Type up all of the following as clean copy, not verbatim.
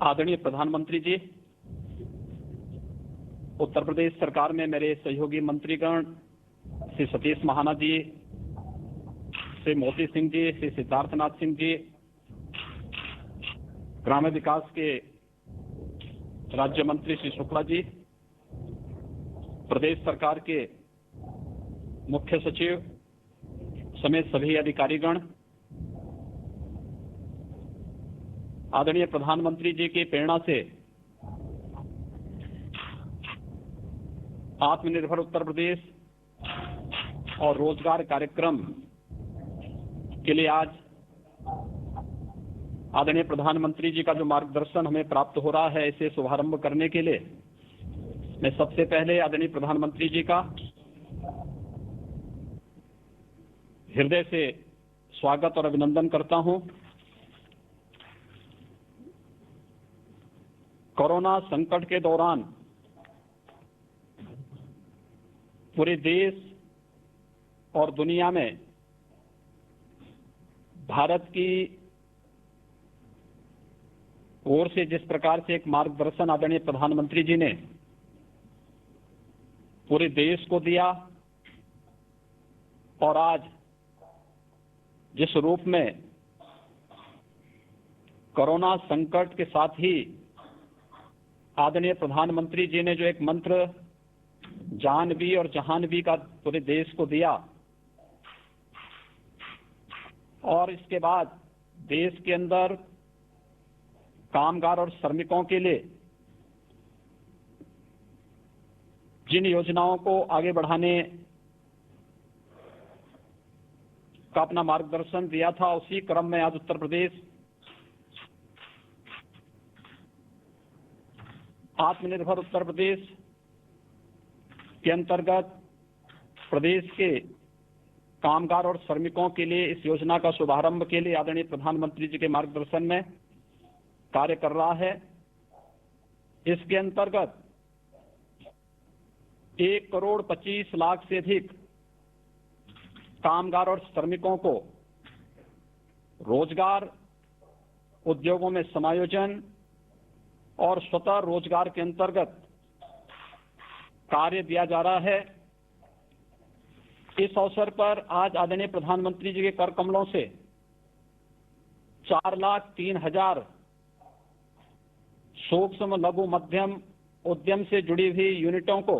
आदरणीय प्रधानमंत्री जी, उत्तर प्रदेश सरकार में मेरे सहयोगी मंत्रीगण श्री सतीश महाना जी, श्री मोती सिंह जी, श्री सिद्धार्थनाथ सिंह जी, ग्राम्य विकास के राज्य मंत्री श्री शुक्ला जी, प्रदेश सरकार के मुख्य सचिव समेत सभी अधिकारीगण, आदरणीय प्रधानमंत्री जी की प्रेरणा से आत्मनिर्भर उत्तर प्रदेश और रोजगार कार्यक्रम के लिए आज आदरणीय प्रधानमंत्री जी का जो मार्गदर्शन हमें प्राप्त हो रहा है, इसे शुभारंभ करने के लिए मैं सबसे पहले आदरणीय प्रधानमंत्री जी का हृदय से स्वागत और अभिनंदन करता हूं। कोरोना संकट के दौरान पूरे देश और दुनिया में भारत की ओर से जिस प्रकार से एक मार्गदर्शन आदरणीय प्रधानमंत्री जी ने पूरे देश को दिया और आज जिस रूप में कोरोना संकट के साथ ही आदरणीय प्रधानमंत्री जी ने जो एक मंत्र जान भी और जहान भी का पूरे देश को दिया और इसके बाद देश के अंदर कामगार और श्रमिकों के लिए जिन योजनाओं को आगे बढ़ाने का अपना मार्गदर्शन दिया था, उसी क्रम में आज उत्तर प्रदेश आत्मनिर्भर उत्तर प्रदेश के अंतर्गत प्रदेश के कामगार और श्रमिकों के लिए इस योजना का शुभारंभ के लिए आदरणीय प्रधानमंत्री जी के मार्गदर्शन में कार्य कर रहा है। इसके अंतर्गत 1,25,00,000 से अधिक कामगार और श्रमिकों को रोजगार, उद्योगों में समायोजन और स्वतः रोजगार के अंतर्गत कार्य दिया जा रहा है। इस अवसर पर आज आदरणीय प्रधानमंत्री जी के कर कमलों से 4,03,000 सूक्ष्म लघु मध्यम उद्यम से जुड़ी हुई यूनिटों को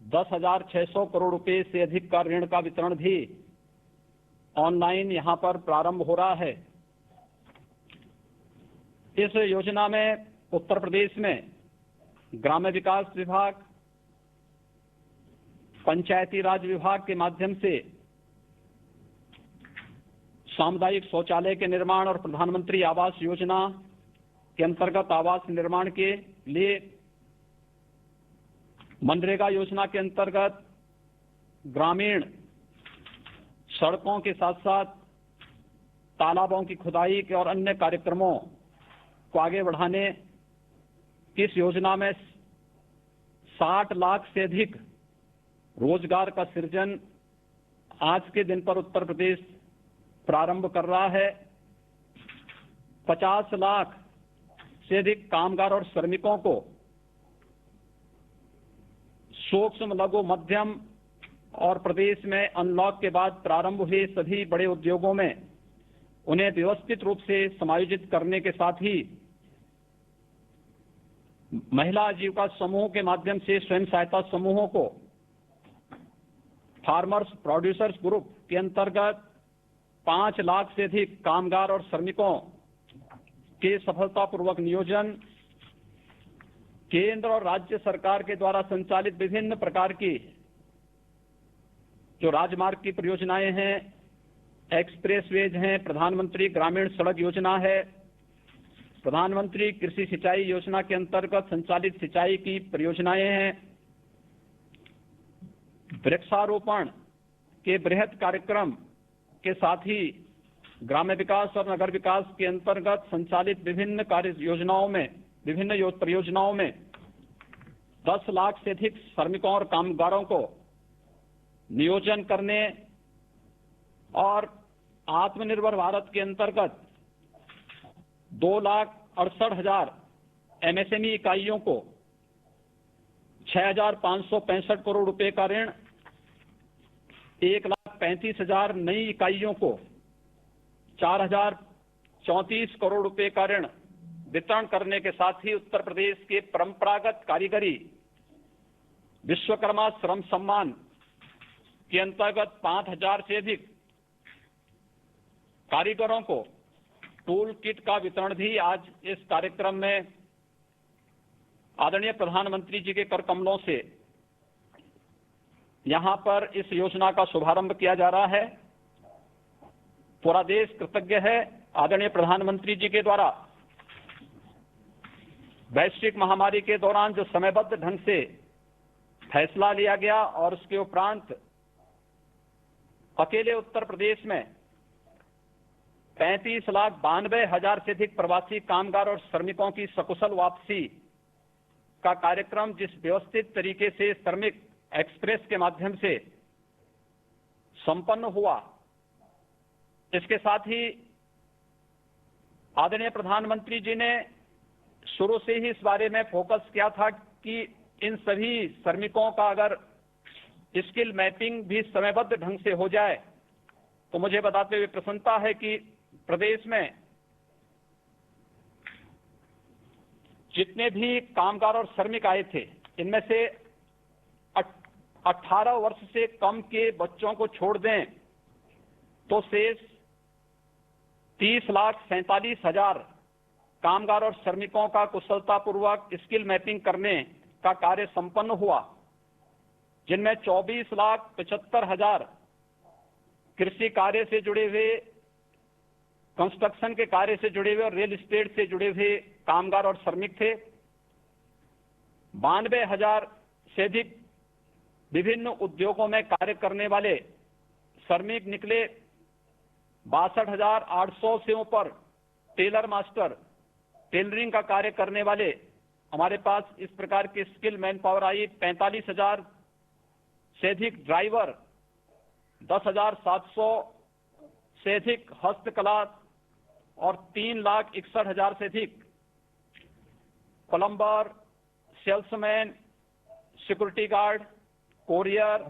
10,600 करोड़ रुपए से अधिक का ऋण का वितरण भी ऑनलाइन यहां पर प्रारंभ हो रहा है। इस योजना में उत्तर प्रदेश में ग्राम्य विकास विभाग, पंचायती राज विभाग के माध्यम से सामुदायिक शौचालय के निर्माण और प्रधानमंत्री आवास योजना के अंतर्गत आवास निर्माण के लिए, मनरेगा योजना के अंतर्गत ग्रामीण सड़कों के साथ साथ तालाबों की खुदाई के और अन्य कार्यक्रमों को आगे बढ़ाने की इस योजना में 60 लाख से अधिक रोजगार का सृजन आज के दिन पर उत्तर प्रदेश प्रारंभ कर रहा है। 50 लाख से अधिक कामगार और श्रमिकों को सूक्ष्म लघु मध्यम और प्रदेश में अनलॉक के बाद प्रारंभ हुए सभी बड़े उद्योगों में उन्हें व्यवस्थित रूप से समायोजित करने के साथ ही महिला आजीविका समूह के माध्यम से स्वयं सहायता समूहों को फार्मर्स प्रोड्यूसर्स ग्रुप के अंतर्गत 5 लाख से अधिक कामगार और श्रमिकों के सफलतापूर्वक नियोजन, केंद्र और राज्य सरकार के द्वारा संचालित विभिन्न प्रकार की जो राजमार्ग की परियोजनाएं हैं, एक्सप्रेसवेज हैं, प्रधानमंत्री ग्रामीण सड़क योजना है, प्रधानमंत्री कृषि सिंचाई योजना के अंतर्गत संचालित सिंचाई की परियोजनाएं हैं, वृक्षारोपण के बृहद कार्यक्रम के साथ ही ग्राम्य विकास और नगर विकास के अंतर्गत संचालित विभिन्न कार्य योजनाओं में, विभिन्न परियोजनाओं में 10 लाख से अधिक श्रमिकों और कामगारों को नियोजन करने और आत्मनिर्भर भारत के अंतर्गत 68,000 एमएसएमई इकाइयों को 6,565 करोड़ रुपए का ऋण, 1,35,000 नई इकाइयों को 4,034 करोड़ रुपए का ऋण वितरण करने के साथ ही उत्तर प्रदेश के परंपरागत कारीगरी विश्वकर्मा श्रम सम्मान के अंतर्गत 5,000 से अधिक कारीगरों को टूल किट का वितरण भी आज इस कार्यक्रम में आदरणीय प्रधानमंत्री जी के कर कमलों से यहां पर इस योजना का शुभारंभ किया जा रहा है। पूरा देश कृतज्ञ है आदरणीय प्रधानमंत्री जी के द्वारा वैश्विक महामारी के दौरान जो समयबद्ध ढंग से फैसला लिया गया और उसके उपरांत अकेले उत्तर प्रदेश में 35,92,000 से अधिक प्रवासी कामगार और श्रमिकों की सकुशल वापसी का कार्यक्रम जिस व्यवस्थित तरीके से श्रमिक एक्सप्रेस के माध्यम से संपन्न हुआ, इसके साथ ही आदरणीय प्रधानमंत्री जी ने शुरू से ही इस बारे में फोकस किया था कि इन सभी श्रमिकों का अगर स्किल मैपिंग भी समयबद्ध ढंग से हो जाए तो मुझे बताते हुए प्रसन्नता है कि प्रदेश में जितने भी कामगार और श्रमिक आए थे, इनमें से 18 वर्ष से कम के बच्चों को छोड़ दें तो शेष 30,47,000 कामगार और श्रमिकों का कुशलतापूर्वक स्किल मैपिंग करने का कार्य संपन्न हुआ, जिनमें 24,75,000 कृषि कार्य से जुड़े हुए, कंस्ट्रक्शन के कार्य से जुड़े हुए और रियल एस्टेट से जुड़े हुए कामगार और श्रमिक थे। 92,000 से अधिक विभिन्न उद्योगों में कार्य करने वाले श्रमिक निकले। 62,800 से ऊपर टेलर मास्टर, टेलरिंग का कार्य करने वाले हमारे पास इस प्रकार की स्किल मैन पावर आई। 45,000 से अधिक ड्राइवर, 10,700 से अधिक हस्तकला और 3,61,000 से अधिक plumber, salesman, security guard, courier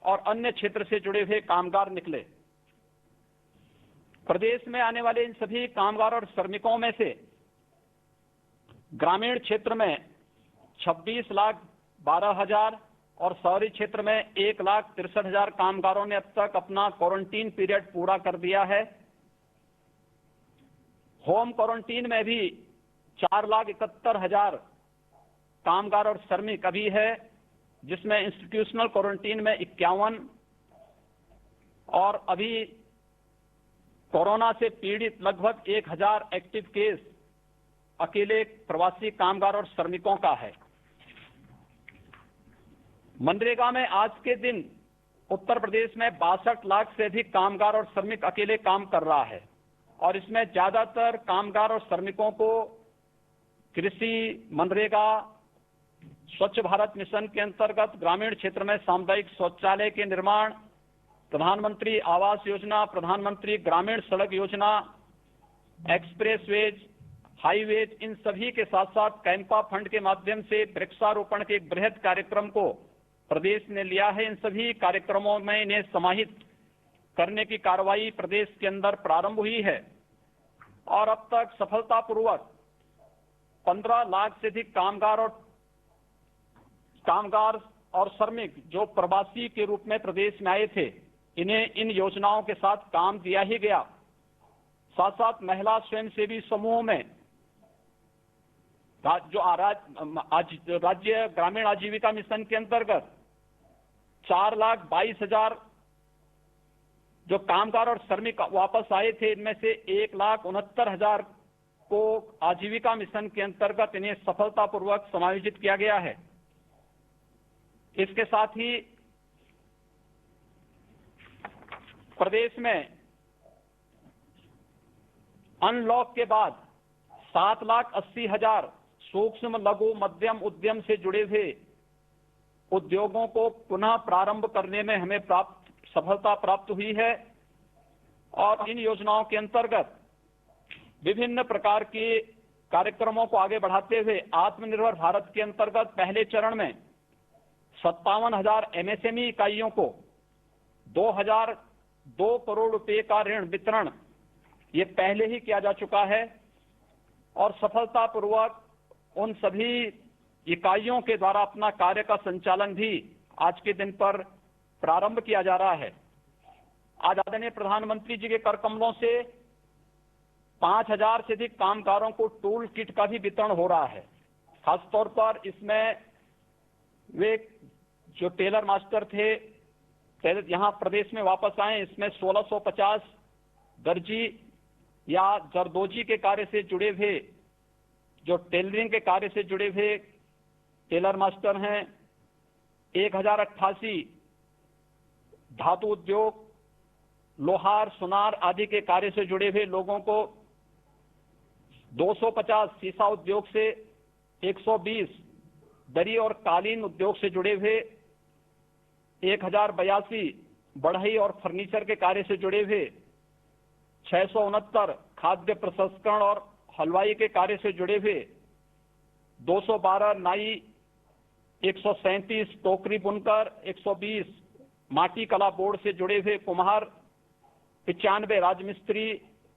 और अन्य क्षेत्र से जुड़े हुए कामगार निकले। प्रदेश में आने वाले इन सभी कामगार और श्रमिकों में से ग्रामीण क्षेत्र में 26,12,000 और शहरी क्षेत्र में 1,63,000 कामगारों ने अब तक अपना क्वारंटीन पीरियड पूरा कर दिया है। होम क्वारंटीन में भी 4,71,000 कामगार और श्रमिक अभी है, जिसमें इंस्टीट्यूशनल क्वारंटीन में 51 और अभी कोरोना से पीड़ित लगभग 1,000 एक्टिव केस अकेले प्रवासी कामगार और श्रमिकों का है। मनरेगा में आज के दिन उत्तर प्रदेश में 62 लाख से अधिक कामगार और श्रमिक अकेले काम कर रहा है और इसमें ज्यादातर कामगार और श्रमिकों को कृषि, मनरेगा, स्वच्छ भारत मिशन के अंतर्गत ग्रामीण क्षेत्र में सामुदायिक शौचालय के निर्माण, प्रधानमंत्री आवास योजना, प्रधानमंत्री ग्रामीण सड़क योजना, एक्सप्रेसवेज, हाईवेज, इन सभी के साथ साथ कैंपा फंड के माध्यम से वृक्षारोपण के एक बृहद कार्यक्रम को प्रदेश ने लिया है। इन सभी कार्यक्रमों में इन्हें समाहित करने की कार्रवाई प्रदेश के अंदर प्रारंभ हुई है और अब तक सफलतापूर्वक 15 लाख से अधिक कामगार और श्रमिक जो प्रवासी के रूप में प्रदेश में आए थे, इन्हें इन योजनाओं के साथ काम दिया ही गया। साथ साथ महिला स्वयंसेवी समूह में राज्य ग्रामीण आजीविका मिशन के अंतर्गत 4,22,000 जो कामगार और श्रमिक वापस आए थे, इनमें से 1,69,000 को आजीविका मिशन के अंतर्गत इन्हें सफलतापूर्वक समायोजित किया गया है। इसके साथ ही प्रदेश में अनलॉक के बाद 7,80,000 सूक्ष्म, लघु, मध्यम उद्यम से जुड़े हुए उद्योगों को पुनः प्रारंभ करने में हमें सफलता प्राप्त हुई है और इन योजनाओं के अंतर्गत विभिन्न प्रकार के कार्यक्रमों को आगे बढ़ाते हुए आत्मनिर्भर भारत के अंतर्गत पहले चरण में 57,000 एमएसएमई इकाइयों को 2,002 करोड़ रुपए का ऋण वितरण ये पहले ही किया जा चुका है और सफलतापूर्वक उन सभी इकाइयों के द्वारा अपना कार्य का संचालन भी आज के दिन पर प्रारंभ किया जा रहा है। आज आदरणीय प्रधानमंत्री जी के कर कमलों से 5,000 से अधिक कामगारों को टूल किट का भी वितरण हो रहा है। खासतौर पर इसमें वे जो टेलर मास्टर थे यहाँ प्रदेश में वापस आए, इसमें 1650 दर्जी या जरदोजी के कार्य से जुड़े हुए, जो टेलरिंग के कार्य से जुड़े हुए टेलर मास्टर हैं। 1088 धातु उद्योग, लोहार, सुनार आदि के कार्य से जुड़े हुए लोगों को, 250 सीसा उद्योग से, 120 दरी और कालीन उद्योग से जुड़े हुए, 1082 बढ़ई और फर्नीचर के कार्य से जुड़े हुए, 669 खाद्य प्रसंस्करण और हलवाई के कार्य से जुड़े हुए, 212 नाई, 137 टोकरी बुनकर, 120 माटी कला बोर्ड से जुड़े हुए कुम्हार, 95 राजमिस्त्री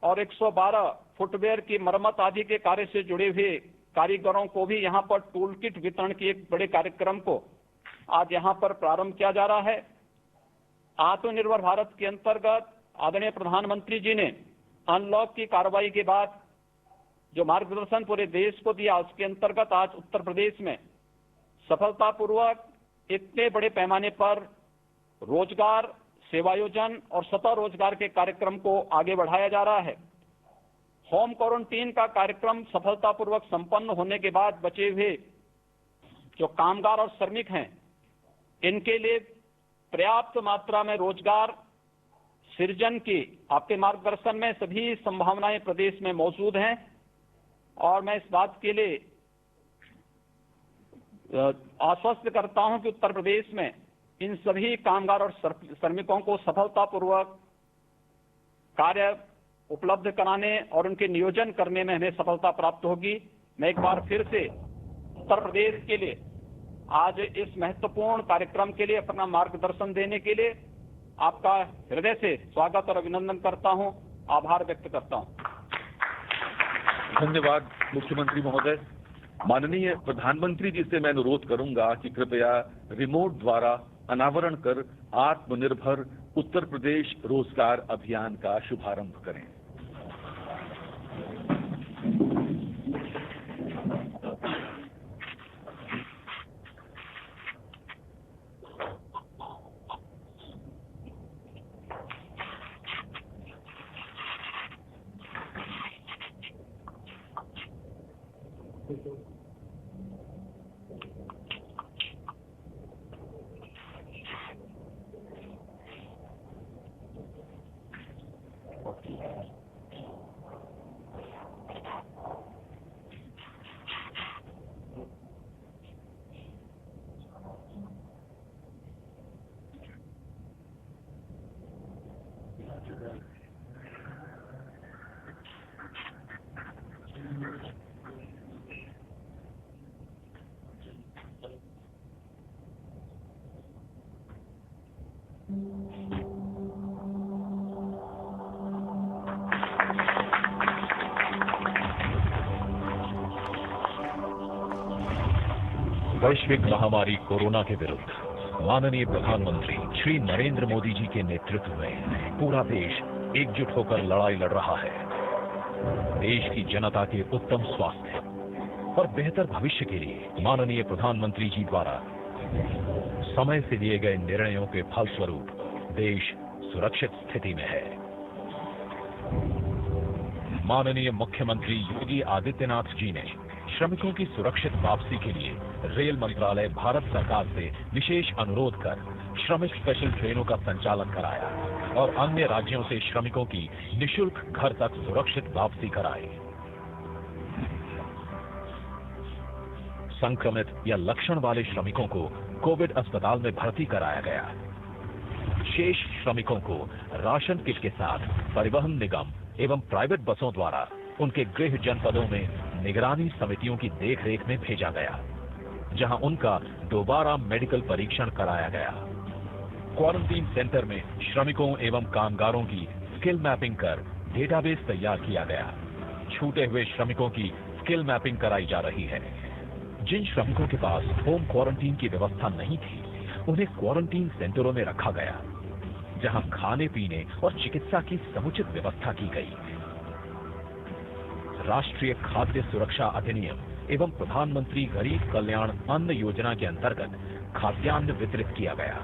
और 112 फुटवेयर की मरम्मत आदि के कार्य से जुड़े हुए कारीगरों को भी यहाँ पर टूल किट वितरण के एक बड़े कार्यक्रम को आज यहाँ पर प्रारंभ किया जा रहा है। आत्मनिर्भर भारत के अंतर्गत आदरणीय प्रधानमंत्री जी ने अनलॉक की कार्रवाई के बाद जो मार्गदर्शन पूरे देश को दिया, उसके अंतर्गत आज उत्तर प्रदेश में सफलतापूर्वक इतने बड़े पैमाने पर रोजगार, सेवायोजन और स्वतः रोजगार के कार्यक्रम को आगे बढ़ाया जा रहा है। होम क्वारंटीन का कार्यक्रम सफलतापूर्वक संपन्न होने के बाद बचे हुए जो कामगार और श्रमिक हैं, इनके लिए पर्याप्त मात्रा में रोजगार सृजन की आपके मार्गदर्शन में सभी संभावनाएं प्रदेश में मौजूद हैं और मैं इस बात के लिए आश्वस्त करता हूं कि उत्तर प्रदेश में इन सभी कामगार और श्रमिकों को सफलतापूर्वक कार्य उपलब्ध कराने और उनके नियोजन करने में हमें सफलता प्राप्त होगी। मैं एक बार फिर से उत्तर प्रदेश के लिए आज इस महत्वपूर्ण कार्यक्रम के लिए अपना मार्गदर्शन देने के लिए आपका हृदय से स्वागत और अभिनंदन करता हूं, आभार व्यक्त करता हूं। धन्यवाद मुख्यमंत्री महोदय। माननीय प्रधानमंत्री जी से मैं अनुरोध करूंगा कि कृपया रिमोट द्वारा अनावरण कर आत्मनिर्भर उत्तर प्रदेश रोजगार अभियान का शुभारंभ करें। वैश्विक महामारी कोरोना के विरुद्ध माननीय प्रधानमंत्री श्री नरेंद्र मोदी जी के नेतृत्व में पूरा देश एकजुट होकर लड़ाई लड़ रहा है। देश की जनता के उत्तम स्वास्थ्य और बेहतर भविष्य के लिए माननीय प्रधानमंत्री जी द्वारा समय से लिए गए निर्णयों के फलस्वरूप देश सुरक्षित स्थिति में है। माननीय मुख्यमंत्री योगी आदित्यनाथ जी ने श्रमिकों की सुरक्षित वापसी के लिए रेल मंत्रालय भारत सरकार से विशेष अनुरोध कर श्रमिक स्पेशल ट्रेनों का संचालन कराया और अन्य राज्यों से श्रमिकों की निशुल्क घर तक सुरक्षित वापसी कराई। संक्रमित या लक्षण वाले श्रमिकों को कोविड अस्पताल में भर्ती कराया गया। शेष श्रमिकों को राशन किट के साथ परिवहन निगम एवं प्राइवेट बसों द्वारा उनके गृह जनपदों में निगरानी समितियों की देखरेख में भेजा गया, जहां उनका दोबारा मेडिकल परीक्षण कराया गया। क्वारंटीन सेंटर में श्रमिकों एवं कामगारों की स्किल मैपिंग कर डेटाबेस तैयार किया गया। छूटे हुए श्रमिकों की स्किल मैपिंग कराई जा रही है। जिन श्रमिकों के पास होम क्वारंटीन की व्यवस्था नहीं थी, उन्हें क्वारंटीन सेंटरों में रखा गया, जहां खाने पीने और चिकित्सा की समुचित व्यवस्था की गई। राष्ट्रीय खाद्य सुरक्षा अधिनियम एवं प्रधानमंत्री गरीब कल्याण अन्न योजना के अंतर्गत खाद्यान्न वितरित किया गया।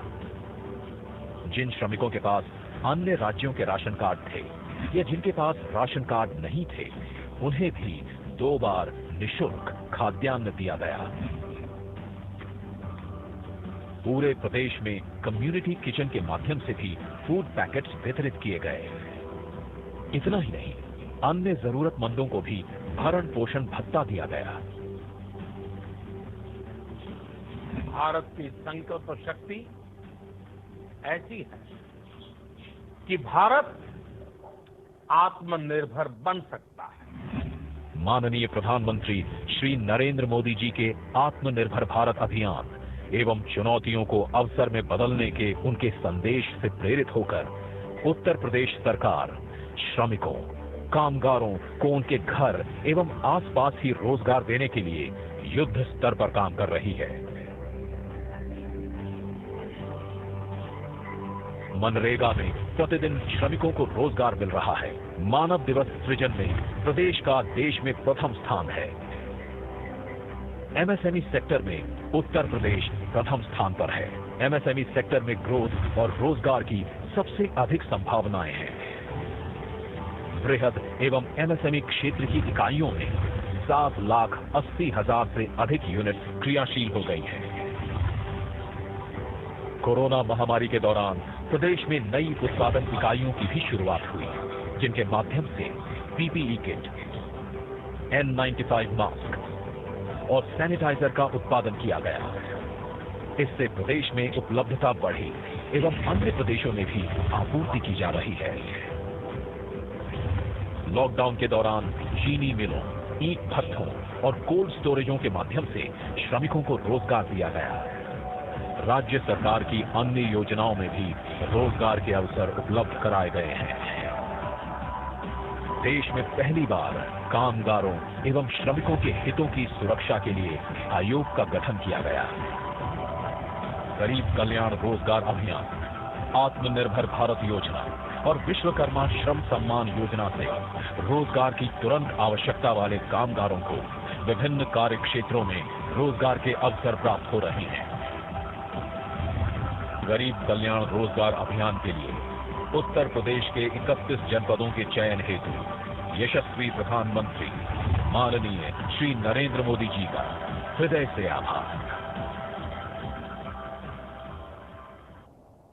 जिन श्रमिकों के पास अन्य राज्यों के राशन कार्ड थे या जिनके पास राशन कार्ड नहीं थे, उन्हें भी 2 बार निःशुल्क खाद्यान्न दिया गया। पूरे प्रदेश में कम्युनिटी किचन के माध्यम से भी फूड पैकेट्स वितरित किए गए। इतना ही नहीं, अन्य जरूरतमंदों को भी भरण पोषण भत्ता दिया गया। भारत की संकल्प शक्ति ऐसी है कि भारत आत्मनिर्भर बन सकता है। माननीय प्रधानमंत्री श्री नरेंद्र मोदी जी के आत्मनिर्भर भारत अभियान एवं चुनौतियों को अवसर में बदलने के उनके संदेश से प्रेरित होकर उत्तर प्रदेश सरकार श्रमिकों, कामगारों को उनके घर एवं आसपास ही रोजगार देने के लिए युद्ध स्तर पर काम कर रही है। मनरेगा में प्रतिदिन श्रमिकों को रोजगार मिल रहा है। मानव दिवस सृजन में प्रदेश का देश में प्रथम स्थान है। एमएसएमई सेक्टर में उत्तर प्रदेश प्रथम स्थान पर है। एमएसएमई सेक्टर में ग्रोथ और रोजगार की सबसे अधिक संभावनाएं हैं। बृहद एवं एमएसएमई क्षेत्र की इकाइयों में 7,80,000 से अधिक यूनिट क्रियाशील हो गई हैं। कोरोना महामारी के दौरान प्रदेश में नई उत्पादन इकाइयों की भी शुरुआत हुई, जिनके माध्यम से पीपीई किट, N95 मास्क और सैनिटाइजर का उत्पादन किया गया। इससे प्रदेश में उपलब्धता बढ़ी एवं अन्य प्रदेशों में भी आपूर्ति की जा रही है। लॉकडाउन के दौरान चीनी मिलों, ईंट भट्ठों और कोल्ड स्टोरेजों के माध्यम से श्रमिकों को रोजगार दिया गया। राज्य सरकार की अन्य योजनाओं में भी रोजगार के अवसर उपलब्ध कराए गए हैं। देश में पहली बार कामगारों एवं श्रमिकों के हितों की सुरक्षा के लिए आयोग का गठन किया गया। गरीब कल्याण रोजगार अभियान, आत्मनिर्भर भारत योजना और विश्वकर्मा श्रम सम्मान योजना से रोजगार की तुरंत आवश्यकता वाले कामगारों को विभिन्न कार्य क्षेत्रों में रोजगार के अवसर प्राप्त हो रहे हैं। गरीब कल्याण रोजगार अभियान के लिए उत्तर प्रदेश के 31 जनपदों के चयन हेतु यशस्वी प्रधानमंत्री माननीय श्री नरेंद्र मोदी जी का हृदय से आभार।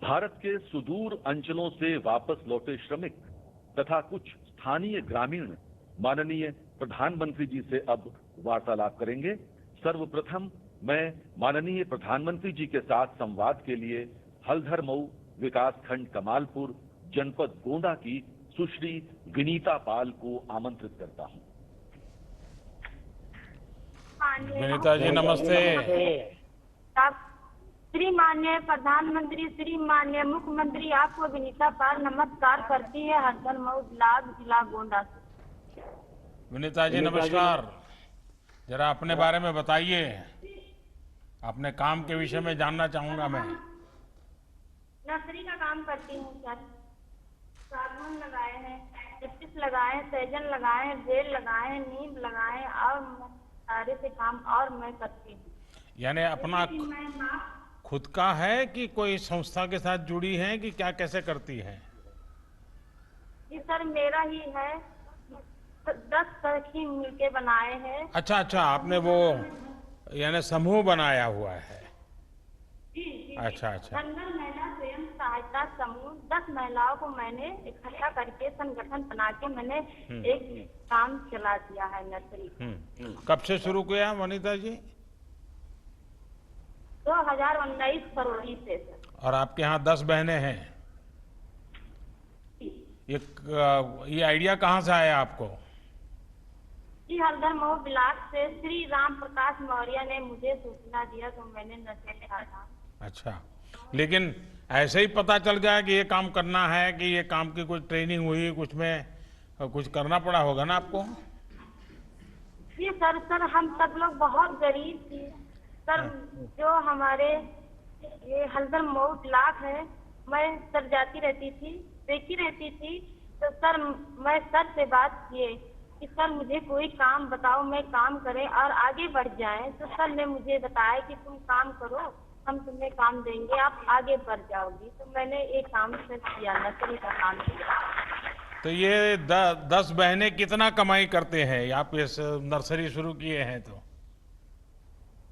भारत के सुदूर अंचलों से वापस लौटे श्रमिक तथा कुछ स्थानीय ग्रामीण माननीय प्रधानमंत्री जी से अब वार्तालाप करेंगे। सर्वप्रथम मैं माननीय प्रधानमंत्री जी के साथ संवाद के लिए हल्धर मऊ विकास खंड कमालपुर जनपद गोंडा की सुश्री विनीता पाल को आमंत्रित करता हूं। विनीता जी नमस्ते। श्री माननीय प्रधानमंत्री, श्री माननीय मुख्यमंत्री, आपको विनीता पाल नमस्कार करती है हल्धर मऊ ब्लॉक जिला गोंडा से। विनीता जी नमस्कार। जरा अपने बारे में बताइए, अपने काम के विषय में जानना चाहूंगा मैं। नर्सरी का काम करती हूँ सर। सागवान लगाए हैं, चिप्स लगाए हैं, सहजन लगाए हैं, बेल लगाए हैं, नीम लगाए हैं और सारे से काम और मैं करती हूँ। यानी अपना खुद का है कि कोई संस्था के साथ जुड़ी है कि क्या, कैसे करती है? जी सर मेरा ही है, 10 सखी मिलके बनाए हैं। अच्छा अच्छा, आपने वो यानी समूह बनाया हुआ है? जी। अच्छा अच्छा। नंदन महिला स्वयं सहायता समूह 10 महिलाओं को मैंने इकट्ठा करके संगठन बना के मैंने एक काम चला दिया है नर्सरी। कब से शुरू किया वनिता जी? 2019 फरवरी से सर। और आपके यहाँ 10 बहनें हैं? ये आइडिया कहाँ से आया आपको? जी हल्दर मऊ ब्लॉक से श्री राम प्रकाश मौर्य ने मुझे सूचना दिया तो मैंने नशे में हटा। अच्छा, लेकिन ऐसे ही पता चल गया कि ये काम करना है, कि ये काम की कुछ ट्रेनिंग हुई, कुछ में कुछ करना पड़ा होगा ना आपको? जी सर हम सब लोग बहुत गरीब थे सर। जो हमारे ये हल्दर मऊ ब्लॉक है, मैं सर जाती रहती थी, देखी रहती थी, तो सर मैं सर से बात किए कि सर मुझे कोई काम बताओ, मैं काम करें और आगे बढ़ जाएं। तो सर ने मुझे बताया कि तुम काम करो, हम तुम्हें काम देंगे, आप आगे बढ़ जाओगी। तो मैंने एक काम सर किया, नर्सरी का काम किया। तो ये 10 बहनें कितना कमाई करते हैं आप इस नर्सरी शुरू किए हैं तो?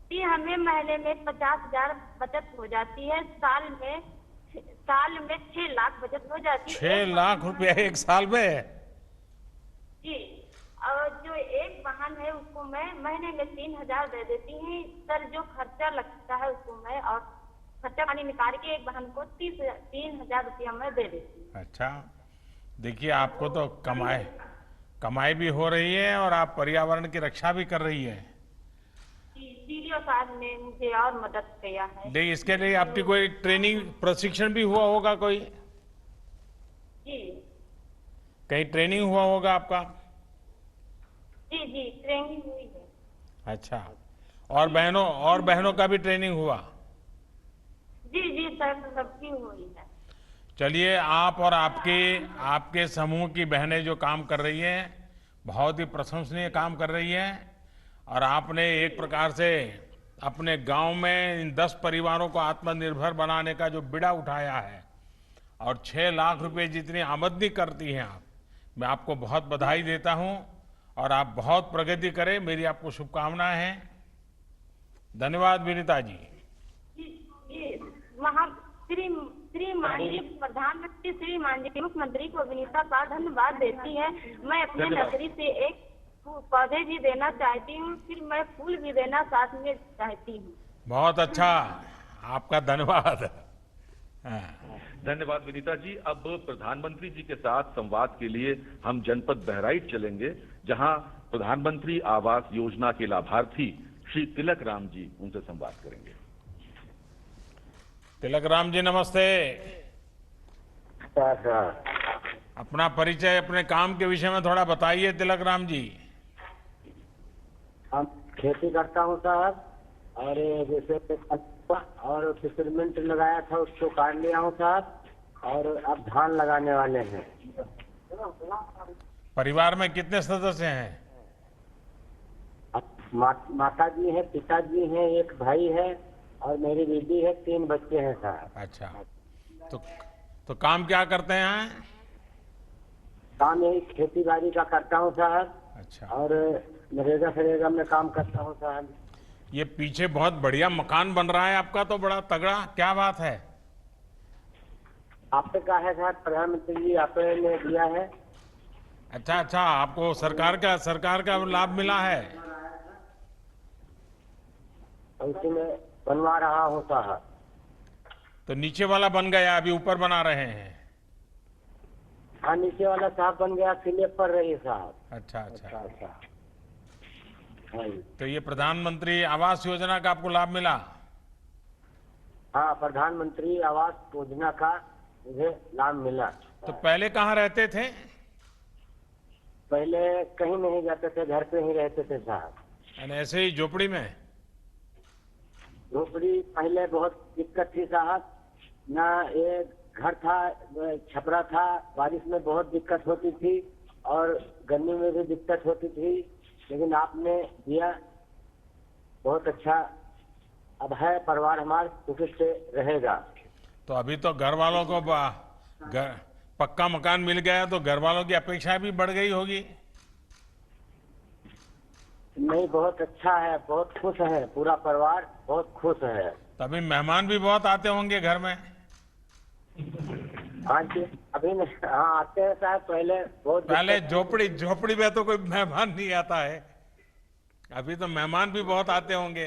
जी हमें महीने में 50,000 बचत हो जाती है, साल में 6 लाख बचत हो जाती है। 6 लाख रुपया एक साल में? जी, और जो एक वाहन है उसको मैं महीने में 3,000 दे देती हूँ सर। जो खर्चा लगता है उसको मैं और खर्चा पानी निकाल के एक वाहन को 3,000 रुपया मैं दे देती हूँ। अच्छा, देखिए आपको तो कमाई भी हो रही है और आप पर्यावरण की रक्षा भी कर रही है। जी सीडीओ साहब ने मुझे और मदद किया है। नहीं, इसके लिए आपकी कोई ट्रेनिंग प्रशिक्षण भी हुआ होगा कोई? जी कहीं ट्रेनिंग हुआ होगा आपका? जी ट्रेनिंग हुई है। अच्छा, और बहनों का भी ट्रेनिंग हुआ? जी सर सबकी हुई है। चलिए, आप और आपके समूह की बहनें जो काम कर रही हैं, बहुत ही प्रशंसनीय काम कर रही हैं। और आपने एक प्रकार से अपने गांव में इन 10 परिवारों को आत्मनिर्भर बनाने का जो बीड़ा उठाया है और 6 लाख रुपए जितनी आमदनी करती हैं आप, मैं आपको बहुत बधाई देता हूं और आप बहुत प्रगति करें, मेरी आपको शुभकामनाएं हैं। धन्यवाद विनीता जी। श्री माननीय प्रधानमंत्री, श्री माननीय मुख्यमंत्री को विनीता साहब धन्यवाद देती है। मैं अपने नर्सरी से एक पौधे भी देना चाहती हूँ, फिर मैं फूल भी देना साथ में चाहती हूँ। बहुत अच्छा, आपका धन्यवाद। धन्यवाद विनीता जी। अब प्रधानमंत्री जी के साथ संवाद के लिए हम जनपद बहराइच चलेंगे, जहां प्रधानमंत्री आवास योजना के लाभार्थी श्री तिलक राम जी उनसे संवाद करेंगे। तिलक राम जी नमस्ते। अपना परिचय, अपने काम के विषय में थोड़ा बताइए तिलक राम जी। हम खेती करता हूँ साहब, और जैसे और फिशरमेंट लगाया था उसको काट लिया हूँ साहब, और अब धान लगाने वाले हैं। परिवार में कितने सदस्य हैं? माता जी है, पिताजी हैं, एक भाई है और मेरी बीवी है, 3 बच्चे हैं साहब। अच्छा, तो काम क्या करते हैं? काम यही खेती बाड़ी का करता हूँ साहब। अच्छा, और नरेगा में काम करता हूँ साहब। ये पीछे बहुत बढ़िया मकान बन रहा है आपका, तो बड़ा तगड़ा, क्या बात है? आपने कहा है साहब, प्रधानमंत्री जी आपने दिया है। अच्छा, आपको सरकार का लाभ मिला है? उसी में बनवा रहा हूँ साहब। तो नीचे वाला बन गया, अभी ऊपर बना रहे हैं? हाँ, नीचे वाला साहब बन गया, स्लैब पर रही साहब। अच्छा। हाँ, तो ये प्रधानमंत्री आवास योजना का आपको लाभ मिला? हाँ, प्रधानमंत्री आवास योजना का मुझे लाभ मिला। तो पहले कहाँ रहते थे? पहले कहीं नहीं जाते थे, घर पे ही रहते थे साहब। यानी ऐसे ही झोपड़ी में? झोपड़ी पहले बहुत दिक्कत थी साहब, ना एक घर था, छपरा था, बारिश में बहुत दिक्कत होती थी और गर्मी में भी दिक्कत होती थी, लेकिन आपने दिया, बहुत अच्छा। अब है परिवार हमारा सुखी से रहेगा। तो अभी तो घर वालों को पक्का मकान मिल गया, तो घर वालों की अपेक्षा भी बढ़ गई होगी? नहीं, बहुत अच्छा है, बहुत खुश है, पूरा परिवार बहुत खुश है। तभी मेहमान भी बहुत आते होंगे घर में? हाँ जी, अभी हाँ आते हैं साहब, पहले झोपड़ी में तो कोई मेहमान नहीं आता है, अभी तो मेहमान भी बहुत आते होंगे।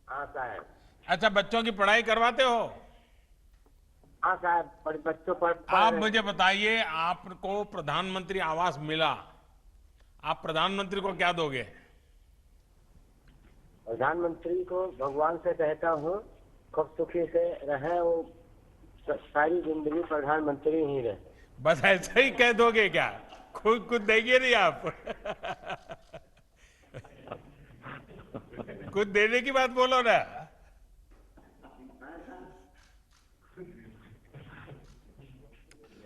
हाँ साहब। अच्छा, बच्चों की पढ़ाई करवाते हो? हाँ साहब, बच्चों पर आप मुझे बताइए, आपको प्रधानमंत्री आवास मिला, आप प्रधानमंत्री को क्या दोगे? प्रधानमंत्री को भगवान से कहता हूँ खूब सुखी से रहे, वो सारी जिंदगी प्रधानमंत्री ही रहे। बस ऐसा ही कह दोगे क्या? खुद देंगे नहीं आप? कुछ देने की बात बोलो ना।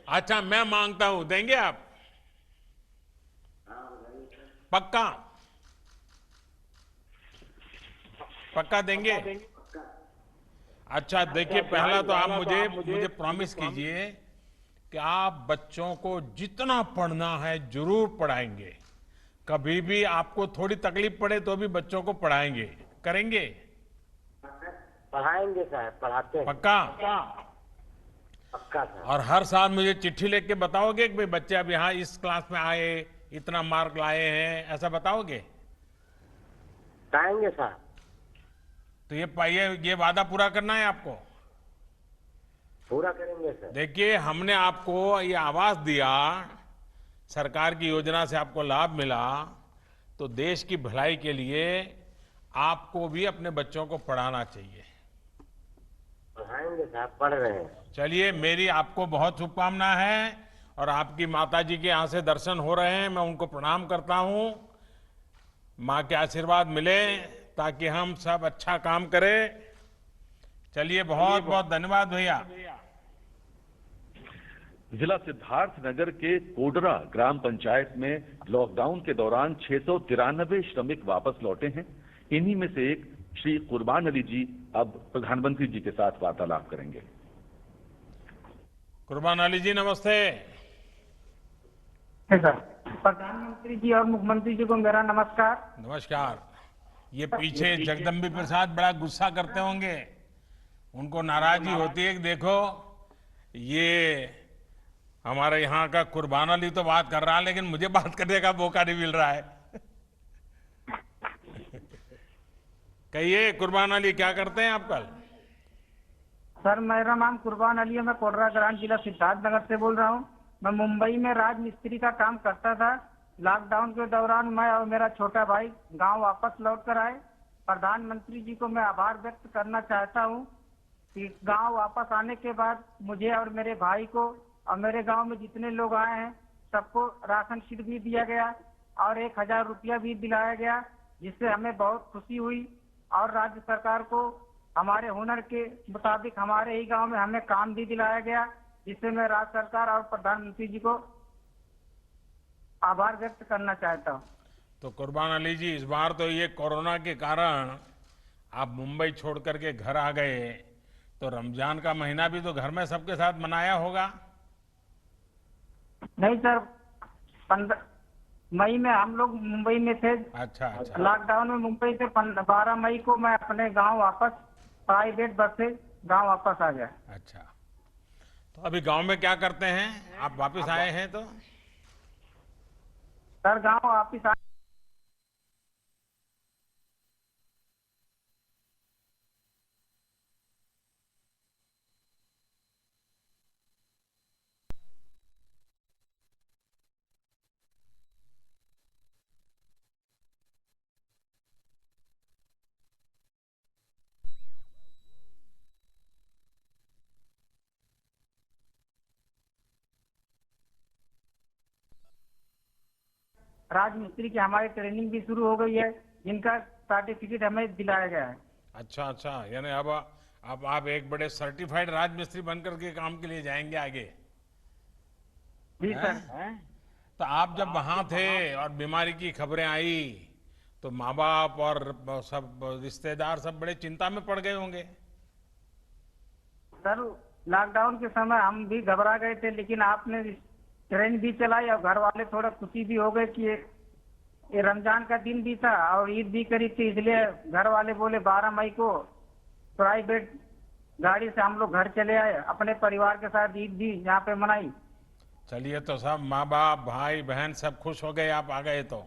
अच्छा, मैं मांगता हूं, देंगे आप? पक्का? पक्का देंगे? अच्छा देखिए, पहला तो आप मुझे प्रॉमिस कीजिए कि आप बच्चों को जितना पढ़ना है जरूर पढ़ाएंगे। कभी भी आपको थोड़ी तकलीफ पड़े तो भी बच्चों को पढ़ाएंगे, करेंगे? पढ़ाएंगे साहब, पढ़ाते हैं। पक्का? पक्का साहब। और हर साल मुझे चिट्ठी लिख के बताओगे कि भाई बच्चे अब यहाँ इस क्लास में आए, इतना मार्क लाए हैं, ऐसा बताओगे? बताएंगे साहब। तो ये वादा पूरा करना है आपको। पूरा करेंगे सर। देखिए, हमने आपको ये आवास दिया, सरकार की योजना से आपको लाभ मिला, तो देश की भलाई के लिए आपको भी अपने बच्चों को पढ़ाना चाहिए। पढ़ाएंगे साहब, पढ़ रहे हैं। चलिए, मेरी आपको बहुत शुभकामना है और आपकी माता जी के यहाँ से दर्शन हो रहे हैं, मैं उनको प्रणाम करता हूँ। माँ के आशीर्वाद मिले ताकि हम सब अच्छा काम करें। चलिए, बहुत बहुत धन्यवाद भैया। जिला सिद्धार्थ नगर के कोडरा ग्राम पंचायत में लॉकडाउन के दौरान 693 श्रमिक वापस लौटे हैं। इन्हीं में से एक श्री कुर्बान अली जी अब प्रधानमंत्री जी के साथ वार्तालाप करेंगे। कुर्बान अली जी, नमस्ते। सर, प्रधानमंत्री जी और मुख्यमंत्री जी को मेरा नमस्कार। नमस्कार। ये पीछे जगदम्बी प्रसाद बड़ा गुस्सा करते होंगे, उनको नाराजगी होती है कि देखो ये हमारे यहाँ का कुर्बान अली तो बात कर रहा है लेकिन मुझे बात करने का मौका नहीं मिल रहा है। कहिए कुर्बान अली, क्या करते हैं आप कल? सर, मेरा नाम कुर्बान अली है, मैं कोडरा ग्राम जिला सिद्धार्थनगर से बोल रहा हूँ। मैं मुंबई में राजमिस्त्री का काम करता था। लॉकडाउन के दौरान मैं और मेरा छोटा भाई गांव वापस लौट कर आए। प्रधानमंत्री जी को मैं आभार व्यक्त करना चाहता हूँ कि गांव वापस आने के बाद मुझे और मेरे भाई को और मेरे गांव में जितने लोग आए हैं सबको राशन शीट भी दिया गया और 1000 रुपया भी दिलाया गया, जिससे हमें बहुत खुशी हुई। और राज्य सरकार को हमारे हुनर के मुताबिक हमारे ही गांव में हमें काम भी दिलाया गया, जिससे मैं राज्य सरकार और प्रधानमंत्री जी को आभार व्यक्त करना चाहता हूँ। तो कुर्बान अली जी, इस बार तो ये कोरोना के कारण आप मुंबई छोड़ करके घर आ गए, तो रमजान का महीना भी तो घर में सबके साथ मनाया होगा? नहीं सर, 15 मई में हम लोग मुंबई में थे। अच्छा अच्छा। लॉकडाउन में मुंबई से 12 मई को मैं अपने गांव वापस प्राइवेट बस से गांव वापस आ गया। अच्छा, तो अभी गांव में क्या करते हैं? आप वापस आए हैं तो? सर, गांव वापस आ राजमिस्त्री की हमारी ट्रेनिंग भी शुरू हो गई है, जिनका सर्टिफिकेट हमें दिलाया गया है। अच्छा अच्छा, यानी अब आप एक बड़े सर्टिफाइड राजमिस्त्री बनकर के काम के लिए जाएंगे आगे? जी सर। तो आप जब वहां थे और बीमारी की खबरें आई तो माँ बाप और सब रिश्तेदार सब बड़े चिंता में पड़ गए होंगे? सर, लॉकडाउन के समय हम भी घबरा गए थे, लेकिन आपने ट्रेन भी चलाई और घर वाले थोड़ा खुशी भी हो गए कि ये रमजान का दिन भी था और ईद भी करीब थी, इसलिए घर वाले बोले 12 मई को प्राइवेट गाड़ी से हम लोग घर चले आए, अपने परिवार के साथ ईद भी यहाँ पे मनाई। चलिए, तो सब माँ बाप भाई बहन सब खुश हो गए आप आ गए तो?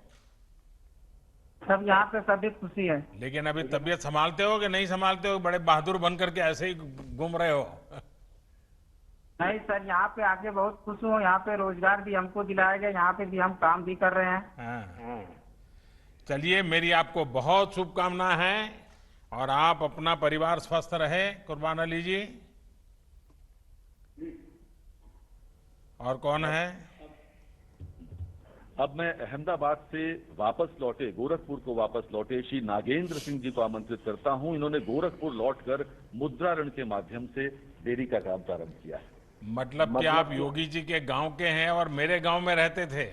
सब यहाँ पे सभी खुशी है। लेकिन अभी तबीयत संभालते हो कि नहीं संभालते हो? बड़े बहादुर बन करके ऐसे ही घूम रहे हो? नहीं सर, यहाँ पे आके बहुत खुश हूँ। यहाँ पे रोजगार भी हमको दिलाया गया, यहाँ पे भी हम काम भी कर रहे हैं। हाँ। चलिए, मेरी आपको बहुत शुभकामनाएं हैं और आप अपना परिवार स्वस्थ रहे कुर्बान अली जी। और कौन है? अब मैं अहमदाबाद से वापस लौटे, गोरखपुर को वापस लौटे श्री नागेंद्र सिंह जी को आमंत्रित करता हूं। इन्होंने गोरखपुर लौटकर मुद्रा ऋण के माध्यम से डेयरी का काम प्रारंभ किया है। मतलब कि आप योगी जी के गांव के हैं और मेरे गांव में रहते थे?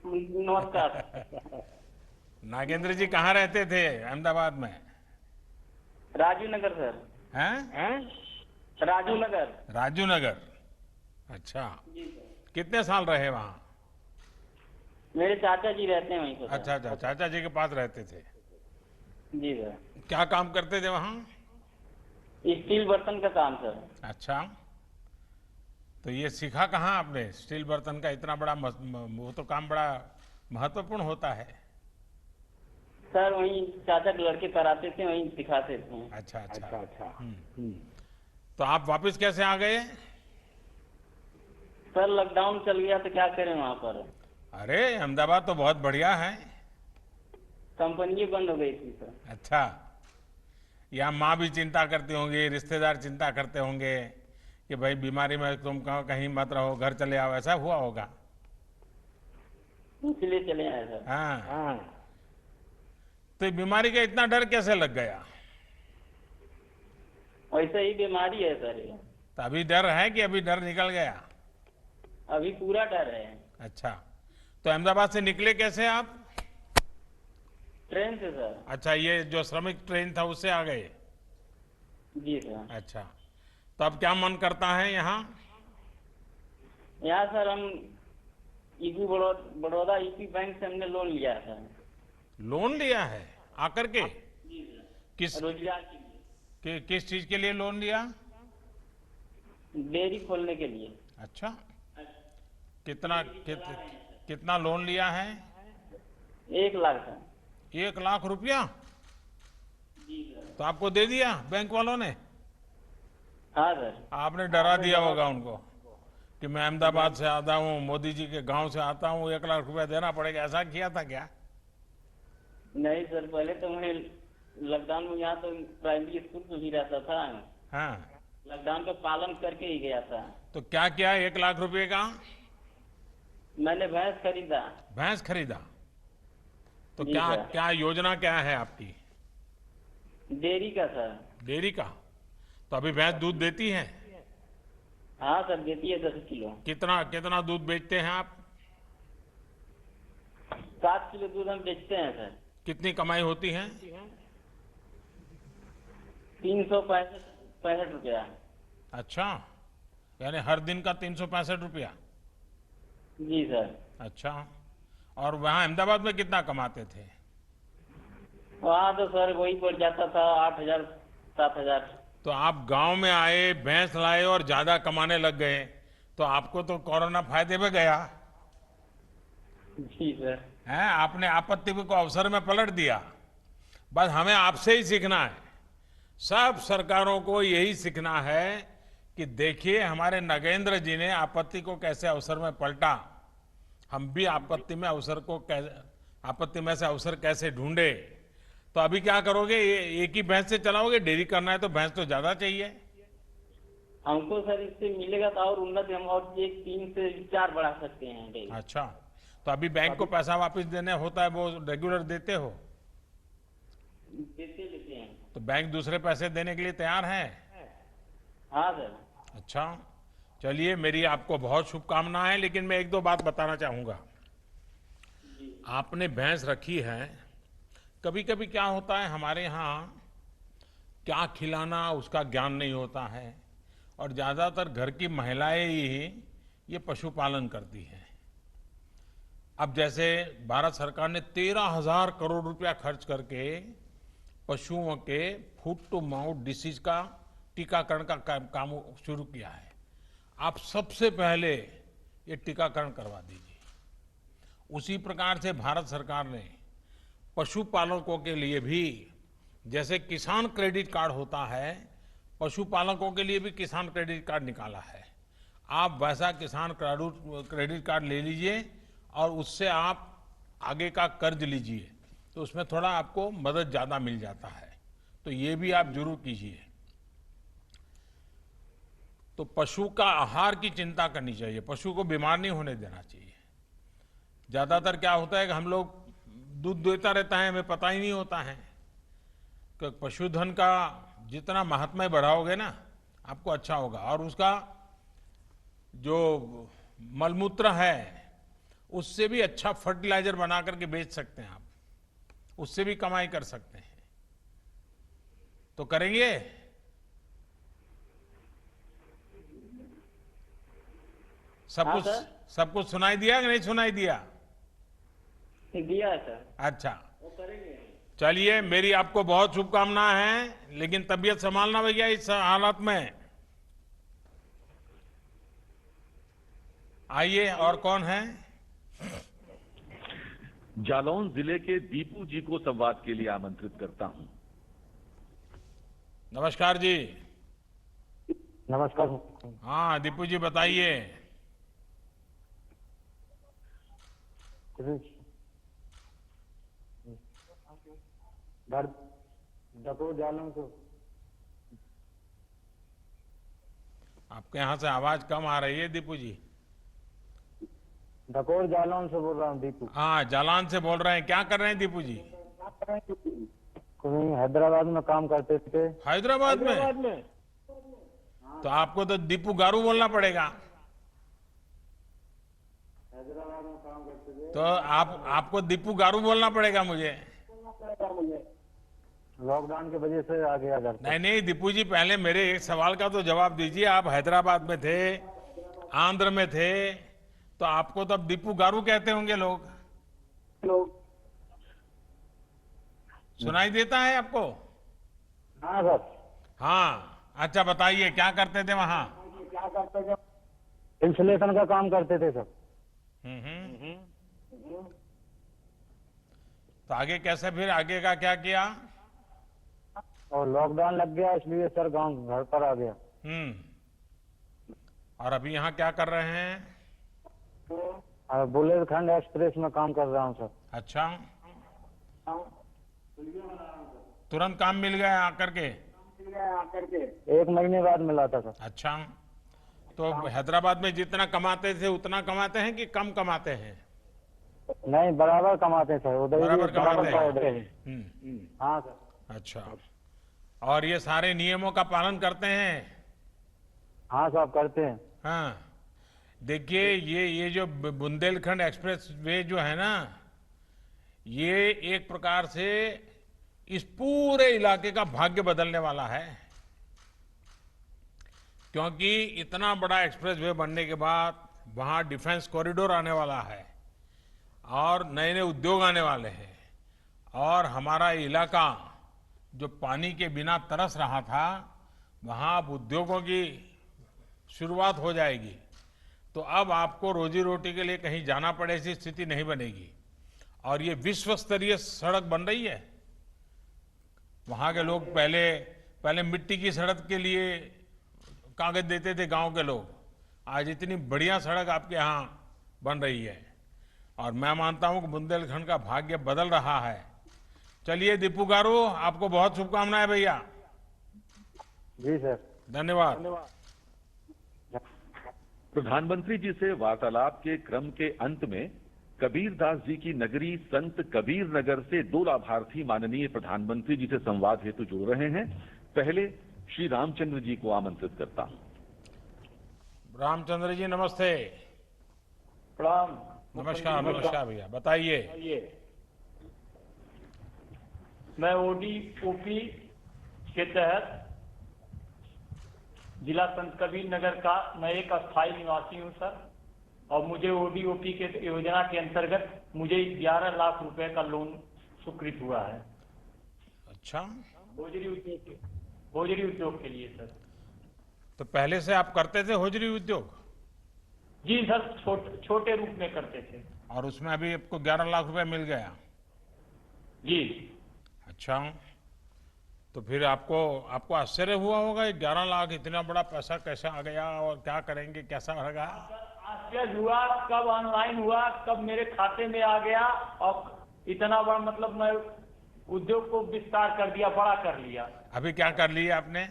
नमस्कार। नागेंद्र जी कहाँ रहते थे अहमदाबाद में? राजू नगर सर। हैं? राजू नगर। राजू नगर। अच्छा, जी सर। कितने साल रहे वहाँ? मेरे चाचा जी रहते हैं वहीं पर। अच्छा अच्छा, चाचा जी के पास रहते थे। जी सर। क्या काम करते थे वहाँ? स्टील बर्तन का काम सर। अच्छा, तो ये सीखा कहाँ आपने स्टील बर्तन का इतना बड़ा वो तो काम बड़ा महत्वपूर्ण होता है। सर वहीं चाचा के लड़के कराते थे, वहीं सिखाते थे। अच्छा अच्छा अच्छा। तो आप वापस कैसे आ गए? सर लॉकडाउन चल गया तो क्या करें वहाँ पर। अरे अहमदाबाद तो बहुत बढ़िया है। कंपनी बंद हो गई थी सर। अच्छा, यहाँ माँ भी चिंता करती होंगी, रिश्तेदार चिंता करते होंगे कि भाई बीमारी में तुम कहीं मत रहो, घर चले आओ, ऐसा हुआ होगा। इसलिए चले आए सर। हाँ। तो ये बीमारी का इतना डर कैसे लग गया? वैसे ही बीमारी है सर ये। तो अभी डर है कि अभी डर निकल गया? अभी पूरा डर है। अच्छा, तो अहमदाबाद से निकले कैसे आप? ट्रेन से सर। अच्छा, ये जो श्रमिक ट्रेन था उससे आ गए? जी सर। अच्छा, तो अब क्या मन करता है यहाँ? यहाँ सर हम ईपी बड़ौदा ईपी बैंक से हमने लोन लिया था। लोन लिया है आकर के? जी सर। किस रोजगार के लिए। किस चीज के लिए लोन लिया? डेयरी खोलने के लिए। अच्छा, कितना लोन लिया है? 1 लाख का। 1 लाख रुपया? जी सर। तो आपको दे दिया बैंक वालों ने? हाँ सर। आपने डरा दिया होगा उनको कि मैं अहमदाबाद से आता हूँ, मोदी जी के गांव से आता हूँ, 1 लाख रुपया देना पड़ेगा, ऐसा किया था क्या? नहीं सर, पहले तो मैं लॉकडाउन में यहाँ तो प्राइमरी स्कूल में ही रहता था। हाँ, लॉकडाउन का पालन करके ही गया था। तो क्या किया 1 लाख रुपए का? मैंने भैंस खरीदा। भैंस खरीदा? तो जी क्या सर। क्या योजना क्या है आपकी? डेयरी का सर। डेयरी का? तो अभी भैंस दूध देती है? हाँ सर, देती है 10 किलो। कितना दूध बेचते हैं आप? 7 किलो दूध हम बेचते हैं सर। कितनी कमाई होती है? 365 रुपया। अच्छा, यानी हर दिन का 365 रुपया? जी सर। अच्छा, और वहाँ अहमदाबाद में कितना कमाते थे? वहाँ तो सर वही पड़ जाता था 8,000 7,000। तो आप गांव में आए, भैंस लाए और ज्यादा कमाने लग गए, तो आपको तो कोरोना फायदे में गया जी सर। है। आपने आपत्ति को अवसर में पलट दिया। बस हमें आपसे ही सीखना है, सब सरकारों को यही सीखना है कि देखिए हमारे नगेंद्र जी ने आपत्ति को कैसे अवसर में पलटा, हम भी आपत्ति में से अवसर कैसे ढूंढे। तो अभी क्या करोगे? एक ही भैंस से चलाओगे? डेयरी करना है तो भैंस तो ज्यादा चाहिए। हमको सर इससे मिलेगा तो और उन्नति, हम और 3 से 4 बढ़ा सकते हैं डेयरी। अच्छा, तो अभी बैंक को पैसा वापस देने होता है, वो रेगुलर देते हो? देते हैं। तो बैंक दूसरे पैसे देने के लिए तैयार है? हाँ सर। अच्छा, चलिए, मेरी आपको बहुत शुभकामनाएं, लेकिन मैं 1-2 बात बताना चाहूंगा। आपने भैंस रखी है, कभी कभी क्या होता है हमारे यहाँ क्या खिलाना उसका ज्ञान नहीं होता है, और ज्यादातर घर की महिलाएं ही ये पशुपालन करती हैं। अब जैसे भारत सरकार ने 13,000 करोड़ रुपया खर्च करके पशुओं के फुट टू माउथ डिसीज का टीकाकरण का काम शुरू किया है। आप सबसे पहले ये टीकाकरण करवा दीजिए। उसी प्रकार से भारत सरकार ने पशुपालकों के लिए भी, जैसे किसान क्रेडिट कार्ड होता है, पशुपालकों के लिए भी किसान क्रेडिट कार्ड निकाला है। आप वैसा किसान क्रेडिट कार्ड ले लीजिए और उससे आप आगे का कर्ज लीजिए, तो उसमें थोड़ा आपको मदद ज्यादा मिल जाता है। तो ये भी आप जरूर कीजिए। तो पशु का आहार की चिंता करनी चाहिए, पशु को बीमार नहीं होने देना चाहिए। ज्यादातर क्या होता है कि हम लोग दूध देता रहता है, हमें पता ही नहीं होता है कि पशुधन का जितना महात्म्य बढ़ाओगे ना, आपको अच्छा होगा। और उसका जो मलमूत्र है उससे भी अच्छा फर्टिलाइजर बना करके बेच सकते हैं आप, उससे भी कमाई कर सकते हैं। तो करेंगे? हाँ सर। सब कुछ सुनाई दिया कि नहीं सुनाई दिया? दिया है सर। अच्छा, वो करेंगे। चलिए, मेरी आपको बहुत शुभकामनाएं हैं, लेकिन तबीयत संभालना भैया इस हालात में। आइए, और कौन है? जालौन जिले के दीपू जी को संवाद के लिए आमंत्रित करता हूं। नमस्कार जी। नमस्कार। हाँ दीपू जी, बताइए। डकोर जालौन से। आपके यहाँ से आवाज कम आ रही है दीपू जी। डकोर जालौन से बोल रहा हूँ दीपू। हाँ, जालान से बोल रहे हैं। क्या कर रहे हैं दीपू जी? हैदराबाद में काम करते थे। हैदराबाद में? तो आपको तो दीपू गारू बोलना पड़ेगा। हैदराबाद में काम करते थे। तो आपको दीपू गारू बोलना पड़ेगा मुझे। लॉकडाउन की वजह से आ गया घर पे। नहीं दीपू जी, पहले मेरे एक सवाल का तो जवाब दीजिए। आप हैदराबाद में थे, आंध्र में थे, तो आपको तो अब दीपू गारू कहते होंगे लोग। सुनाई देता है आपको? हाँ सर। हाँ, अच्छा बताइए, क्या करते थे वहां? क्या करते थे? इंसुलेशन का काम करते थे सर। तो आगे कैसे, फिर आगे का क्या किया? और लॉकडाउन लग गया, इसलिए सर गांव घर पर आ गया। और अभी यहाँ क्या कर रहे हैं? बुंदेलखंड एक्सप्रेस में काम कर रहा हूँ सर। अच्छा, तुरंत काम मिल गया आकर के? 1 महीने बाद मिला था सर। अच्छा, तो हैदराबाद में जितना कमाते थे उतना कमाते हैं कि कम कमाते हैं? नहीं, बराबर कमाते हैं सर। उधर बराबर कमाते हैं। हैं। हाँ सर। अच्छा, और ये सारे नियमों का पालन करते हैं? हाँ साहब, करते हैं। हाँ, देखिए, ये जो बुंदेलखंड एक्सप्रेस वे जो है ना, ये एक प्रकार से इस पूरे इलाके का भाग्य बदलने वाला है। क्योंकि इतना बड़ा एक्सप्रेस वे बनने के बाद वहां डिफेंस कॉरिडोर आने वाला है और नए नए उद्योग आने वाले हैं, और हमारा इलाका जो पानी के बिना तरस रहा था, वहां अब उद्योगों की शुरुआत हो जाएगी। तो अब आपको रोजी रोटी के लिए कहीं जाना पड़े ऐसी स्थिति नहीं बनेगी। और ये विश्व स्तरीय सड़क बन रही है। वहां के लोग पहले मिट्टी की सड़क के लिए कागज देते थे गांव के लोग, आज इतनी बढ़िया सड़क आपके यहाँ बन रही है। और मैं मानता हूं कि बुंदेलखंड का भाग्य बदल रहा है। चलिए दीपू गारू, आपको बहुत शुभकामनाएं भैया। जी सर, धन्यवाद। प्रधानमंत्री जी से वार्तालाप के क्रम के अंत में कबीरदास जी की नगरी संत कबीर नगर से 2 लाभार्थी माननीय प्रधानमंत्री जी से संवाद हेतु जुड़ रहे हैं। पहले श्री रामचंद्र जी को आमंत्रित करता हूं। रामचंद्र जी नमस्ते। प्रणाम। नमस्कार भैया, बताइए। मैं ओडीओपी के तहत जिला संत कबीर नगर का मैं एक अस्थायी निवासी हूं सर, और मुझे ओडीओपी के योजना के अंतर्गत मुझे 11 लाख रुपए का लोन स्वीकृत हुआ है। अच्छा, होजरी उद्योग के लिए सर। तो पहले से आप करते थे होजरी उद्योग? जी सर, छोटे रूप में करते थे। और उसमें अभी आपको 11 लाख रुपए मिल गया? जी। अच्छा, तो फिर आपको आश्चर्य हुआ होगा, ये 11 लाख इतना बड़ा पैसा कैसे आ गया और क्या करेंगे, कैसा रहेगा? आश्चर्य हुआ, कब ऑनलाइन हुआ, कब मेरे खाते में आ गया, और इतना बड़ा मतलब मैं उद्योग को विस्तार कर दिया, बड़ा कर लिया। अभी क्या कर लिया आपने?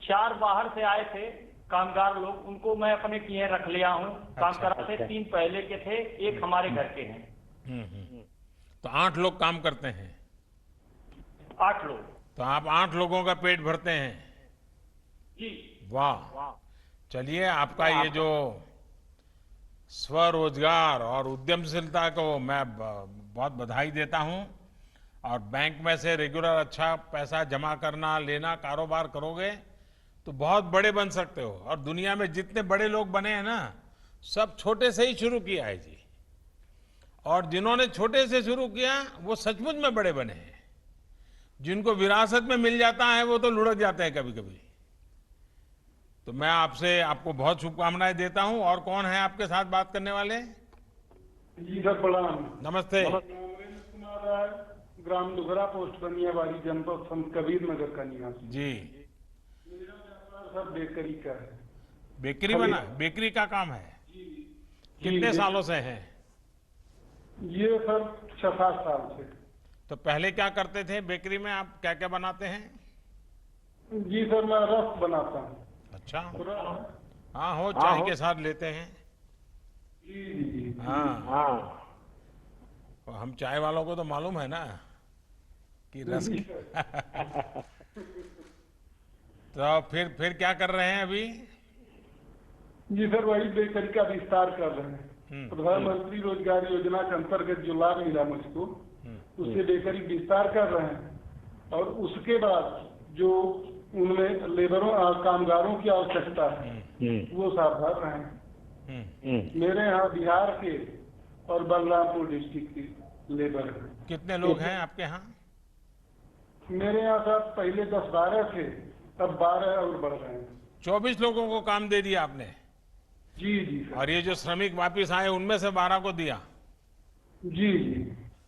4 बाहर से आए थे कामगार लोग, उनको मैं अपने किए रख लिया हूँ, काम कराते। 3 पहले के थे, 1 हमारे घर के हैं। तो 8 लोग काम करते हैं? 8 लोग। तो आप 8 लोगों का पेट भरते हैं? जी। वाह। चलिए, आपका ये जो स्वरोजगार और उद्यमशीलता को मैं बहुत बधाई देता हूं। और बैंक में से रेगुलर अच्छा पैसा जमा करना, लेना, कारोबार करोगे तो बहुत बड़े बन सकते हो। और दुनिया में जितने बड़े लोग बने हैं ना, सब छोटे से ही शुरू किया है जी। और जिन्होंने छोटे से शुरू किया वो सचमुच में बड़े बने हैं। जिनको विरासत में मिल जाता है वो तो लुढ़क जाते हैं कभी कभी। तो मैं आपको बहुत शुभकामनाएं देता हूं। और कौन है आपके साथ बात करने वाले? जी सर, प्रणाम। नमस्ते। नरेंद्र कुमार राय, ग्राम दुघरा, पोस्ट बनियाबाड़ी, जनपद संत कबीर नगर का निवासी जी। मेरा व्यापार सर बेकरी का है। बेकरी का काम है? कितने सालों से है? ये सर 6-7 साल से। तो पहले क्या करते थे बेकरी में? आप क्या क्या बनाते हैं? जी सर, मैं रस बनाता हूँ। अच्छा। हाँ, हो चाय के साथ लेते हैं। जी जी। हाँ। तो हम चाय वालों को तो मालूम है ना कि रस तो फिर क्या कर रहे हैं अभी? जी सर, वही बेकरी का विस्तार कर रहे हैं। प्रधानमंत्री रोजगार योजना के अंतर्गत जो लाभ मिला मुझको, उससे बेकरी विस्तार कर रहे हैं। और उसके बाद जो उनमें लेबरों और कामगारों की आवश्यकता है वो साफ भर रहे हैं। मेरे यहाँ बिहार के और बलरामपुर डिस्ट्रिक्ट के लेबर हैं। कितने लोग हैं आपके यहाँ? मेरे यहाँ सर पहले 10-12 थे, अब 12 और बढ़ रहे हैं। 24 लोगों को काम दे दिया आपने? जी जी सर। और ये जो श्रमिक वापिस आए उनमें से 12 को दिया? जी जी।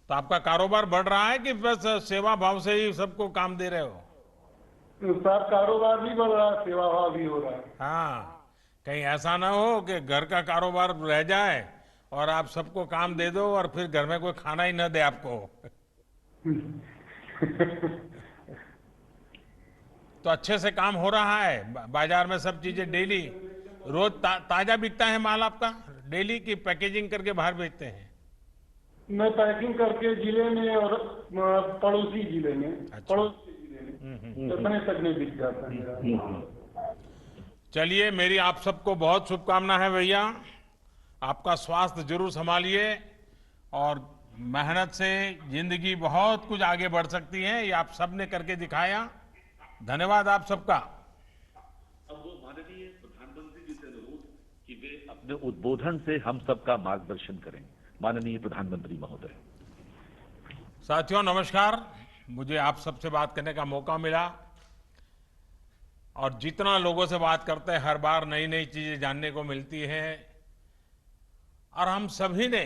तो आपका कारोबार बढ़ रहा है कि बस सेवा भाव से ही सबको काम दे रहे हो? सर कारोबार भी बढ़ रहा है, सेवा भाव भी हो रहा है। हाँ, कहीं ऐसा ना हो कि घर का कारोबार रह जाए और आप सबको काम दे दो और फिर घर में कोई खाना ही न दे आपको। तो अच्छे से काम हो रहा है बाजार में? सब चीजें डेली रोज ताजा बिकता है माल आपका डेली की पैकेजिंग करके बाहर बेचते हैं? मैं पैकिंग करके जिले में और पड़ोसी जिले में, अच्छा। पड़ोसी जिले में इतने तक नहीं बिक जाता है। चलिए, मेरी आप सबको बहुत शुभकामना है भैया। आपका स्वास्थ्य जरूर संभालिए और मेहनत से जिंदगी बहुत कुछ आगे बढ़ सकती है। ये आप सबने करके दिखाया। धन्यवाद आप सबका। अब वो माननीय प्रधानमंत्री जी से अनुरोध कि वे अपने उद्बोधन से हम सबका मार्गदर्शन करें। माननीय प्रधानमंत्री महोदय। साथियों नमस्कार। मुझे आप सबसे बात करने का मौका मिला और जितना लोगों से बात करते हैं हर बार नई नई चीजें जानने को मिलती है। और हम सभी ने,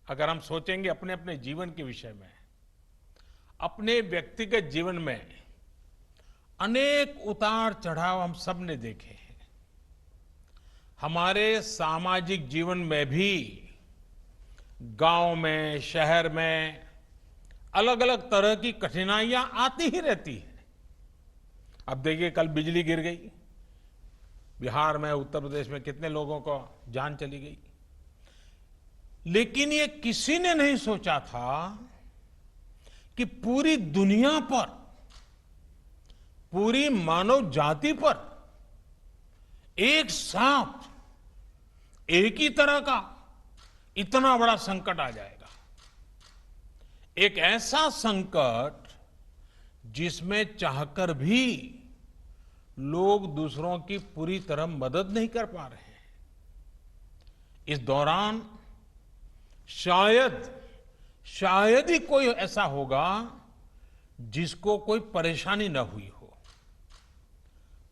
अगर हम सोचेंगे अपने अपने जीवन के विषय में, अपने व्यक्तिगत जीवन में अनेक उतार चढ़ाव हम सब ने देखे हैं। हमारे सामाजिक जीवन में भी गांव में, शहर में अलग अलग तरह की कठिनाइयां आती ही रहती हैं। अब देखिए, कल बिजली गिर गई बिहार में, उत्तर प्रदेश में कितने लोगों को जान चली गई। लेकिन ये किसी ने नहीं सोचा था कि पूरी दुनिया पर, पूरी मानव जाति पर एक साथ एक ही तरह का इतना बड़ा संकट आ जाएगा। एक ऐसा संकट जिसमें चाहकर भी लोग दूसरों की पूरी तरह मदद नहीं कर पा रहे हैं। इस दौरान शायद ही कोई ऐसा होगा जिसको कोई परेशानी न हुई हो।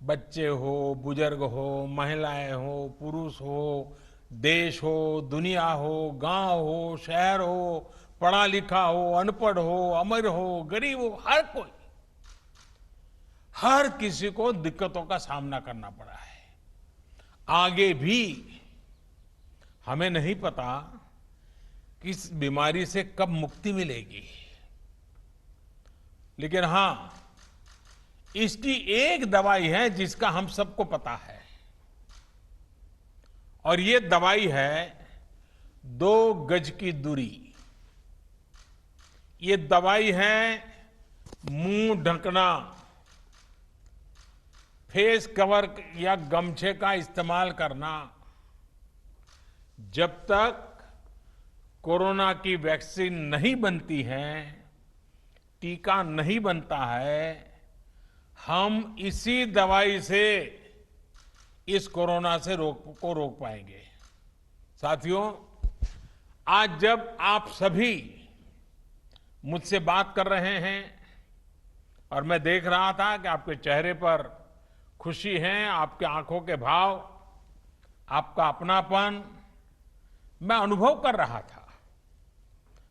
बच्चे हो, बुजुर्ग हो, महिलाएं हो, पुरुष हो, देश हो, दुनिया हो, गांव हो, शहर हो, पढ़ा लिखा हो, अनपढ़ हो, अमीर हो, गरीब हो, हर किसी को दिक्कतों का सामना करना पड़ा है। आगे भी हमें नहीं पता कि इस बीमारी से कब मुक्ति मिलेगी, लेकिन हां, इसकी एक दवाई है जिसका हम सबको पता है, और ये दवाई है 2 गज की दूरी। ये दवाई है मुंह ढकना, फेस कवर या गमछे का इस्तेमाल करना। जब तक कोरोना की वैक्सीन नहीं बनती है, टीका नहीं बनता है, हम इसी दवाई से इस कोरोना से रोक पाएंगे। साथियों, आज जब आप सभी मुझसे बात कर रहे हैं और मैं देख रहा था कि आपके चेहरे पर खुशी है, आपके आंखों के भाव, आपका अपनापन मैं अनुभव कर रहा था,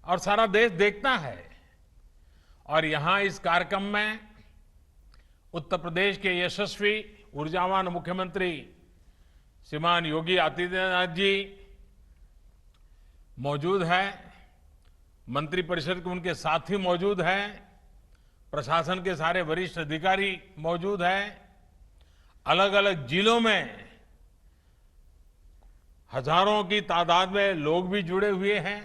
और सारा देश देखता है। और यहां इस कार्यक्रम में उत्तर प्रदेश के यशस्वी ऊर्जावान मुख्यमंत्री श्रीमान योगी आदित्यनाथ जी मौजूद है, मंत्रिपरिषद के उनके साथी मौजूद हैं, प्रशासन के सारे वरिष्ठ अधिकारी मौजूद हैं, अलग अलग जिलों में हजारों की तादाद में लोग भी जुड़े हुए हैं।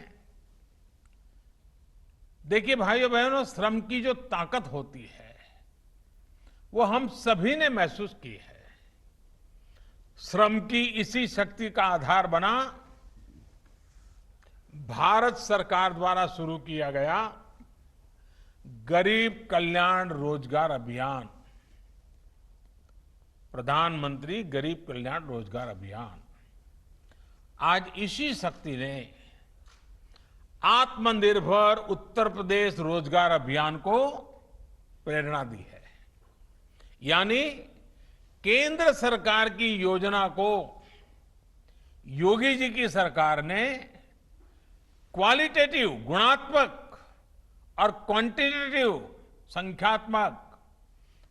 देखिए भाइयों बहनों, श्रम की जो ताकत होती है वो हम सभी ने महसूस की है। श्रम की इसी शक्ति का आधार बना भारत सरकार द्वारा शुरू किया गया गरीब कल्याण रोजगार अभियान, प्रधानमंत्री गरीब कल्याण रोजगार अभियान। आज इसी शक्ति ने आत्मनिर्भर उत्तर प्रदेश रोजगार अभियान को प्रेरणा दी है। यानी केंद्र सरकार की योजना को योगी जी की सरकार ने क्वालिटेटिव गुणात्मक और क्वांटिटेटिव संख्यात्मक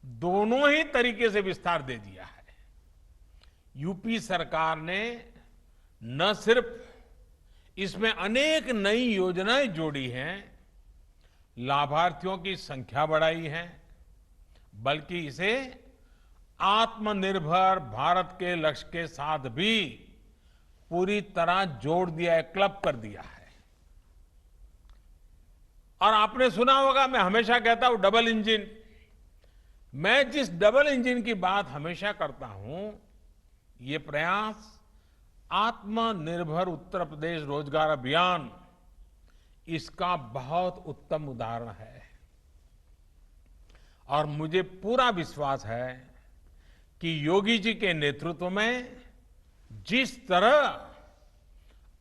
दोनों ही तरीके से विस्तार दे दिया है। यूपी सरकार ने न सिर्फ इसमें अनेक नई योजनाएं जोड़ी हैं, लाभार्थियों की संख्या बढ़ाई है, बल्कि इसे आत्मनिर्भर भारत के लक्ष्य के साथ भी पूरी तरह जोड़ दिया है, क्लब कर दिया है। और आपने सुना होगा, मैं हमेशा कहता हूं डबल इंजन। मैं जिस डबल इंजन की बात हमेशा करता हूं, ये प्रयास आत्मनिर्भर उत्तर प्रदेश रोजगार अभियान इसका बहुत उत्तम उदाहरण है। और मुझे पूरा विश्वास है कि योगी जी के नेतृत्व में जिस तरह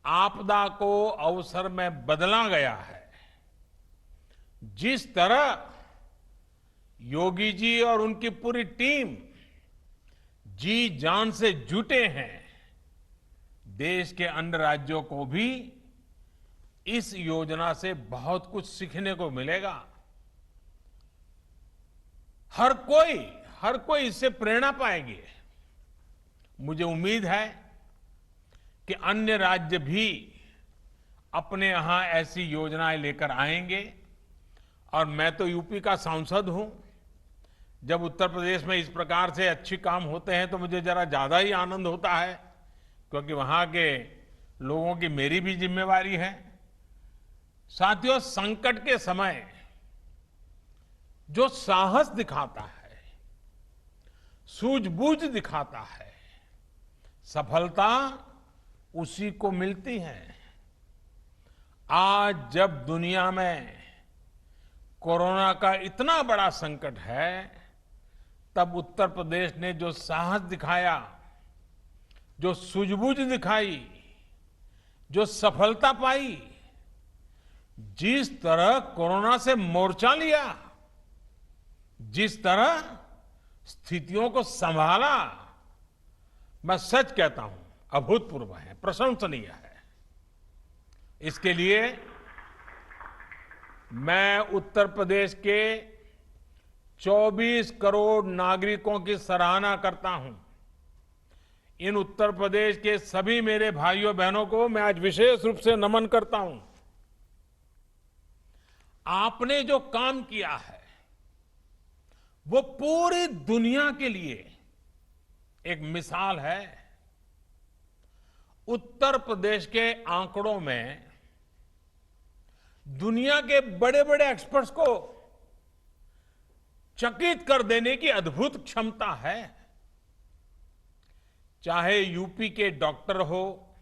आपदा को अवसर में बदला गया है, जिस तरह योगी जी और उनकी पूरी टीम जी जान से जुटे हैं, देश के अन्य राज्यों को भी इस योजना से बहुत कुछ सीखने को मिलेगा। हर कोई इससे प्रेरणा पाएंगे। मुझे उम्मीद है कि अन्य राज्य भी अपने यहां ऐसी योजनाएं लेकर आएंगे। और मैं तो यूपी का सांसद हूं। जब उत्तर प्रदेश में इस प्रकार से अच्छे काम होते हैं तो मुझे जरा ज्यादा ही आनंद होता है, क्योंकि वहां के लोगों की मेरी भी जिम्मेवारी है। साथियों, संकट के समय जो साहस दिखाता है, सूझबूझ दिखाता है, सफलता उसी को मिलती है। आज जब दुनिया में कोरोना का इतना बड़ा संकट है, तब उत्तर प्रदेश ने जो साहस दिखाया, जो सूझबूझ दिखाई, जो सफलता पाई, जिस तरह कोरोना से मोर्चा लिया, जिस तरह स्थितियों को संभाला, मैं सच कहता हूं अभूतपूर्व है, प्रशंसनीय है। इसके लिए मैं उत्तर प्रदेश के 24 करोड़ नागरिकों की सराहना करता हूं। इन उत्तर प्रदेश के सभी मेरे भाइयों बहनों को मैं आज विशेष रूप से नमन करता हूं। आपने जो काम किया है वो पूरी दुनिया के लिए एक मिसाल है। उत्तर प्रदेश के आंकड़ों में दुनिया के बड़े बड़े एक्सपर्ट्स को चकित कर देने की अद्भुत क्षमता है। चाहे यूपी के डॉक्टर हो,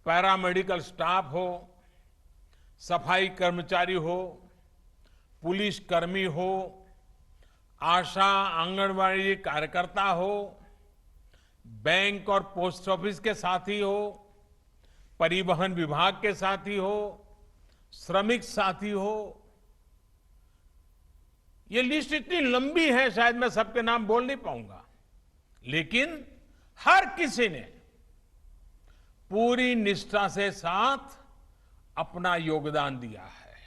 पैरामेडिकल स्टाफ हो, सफाई कर्मचारी हो, पुलिस कर्मी हो, आशा आंगनबाड़ी कार्यकर्ता हो, बैंक और पोस्ट ऑफिस के साथी हो, परिवहन विभाग के साथी हो, श्रमिक साथी हो। ये लिस्ट इतनी लंबी है, शायद मैं सबके नाम बोल नहीं पाऊंगा, लेकिन हर किसी ने पूरी निष्ठा से साथ अपना योगदान दिया है।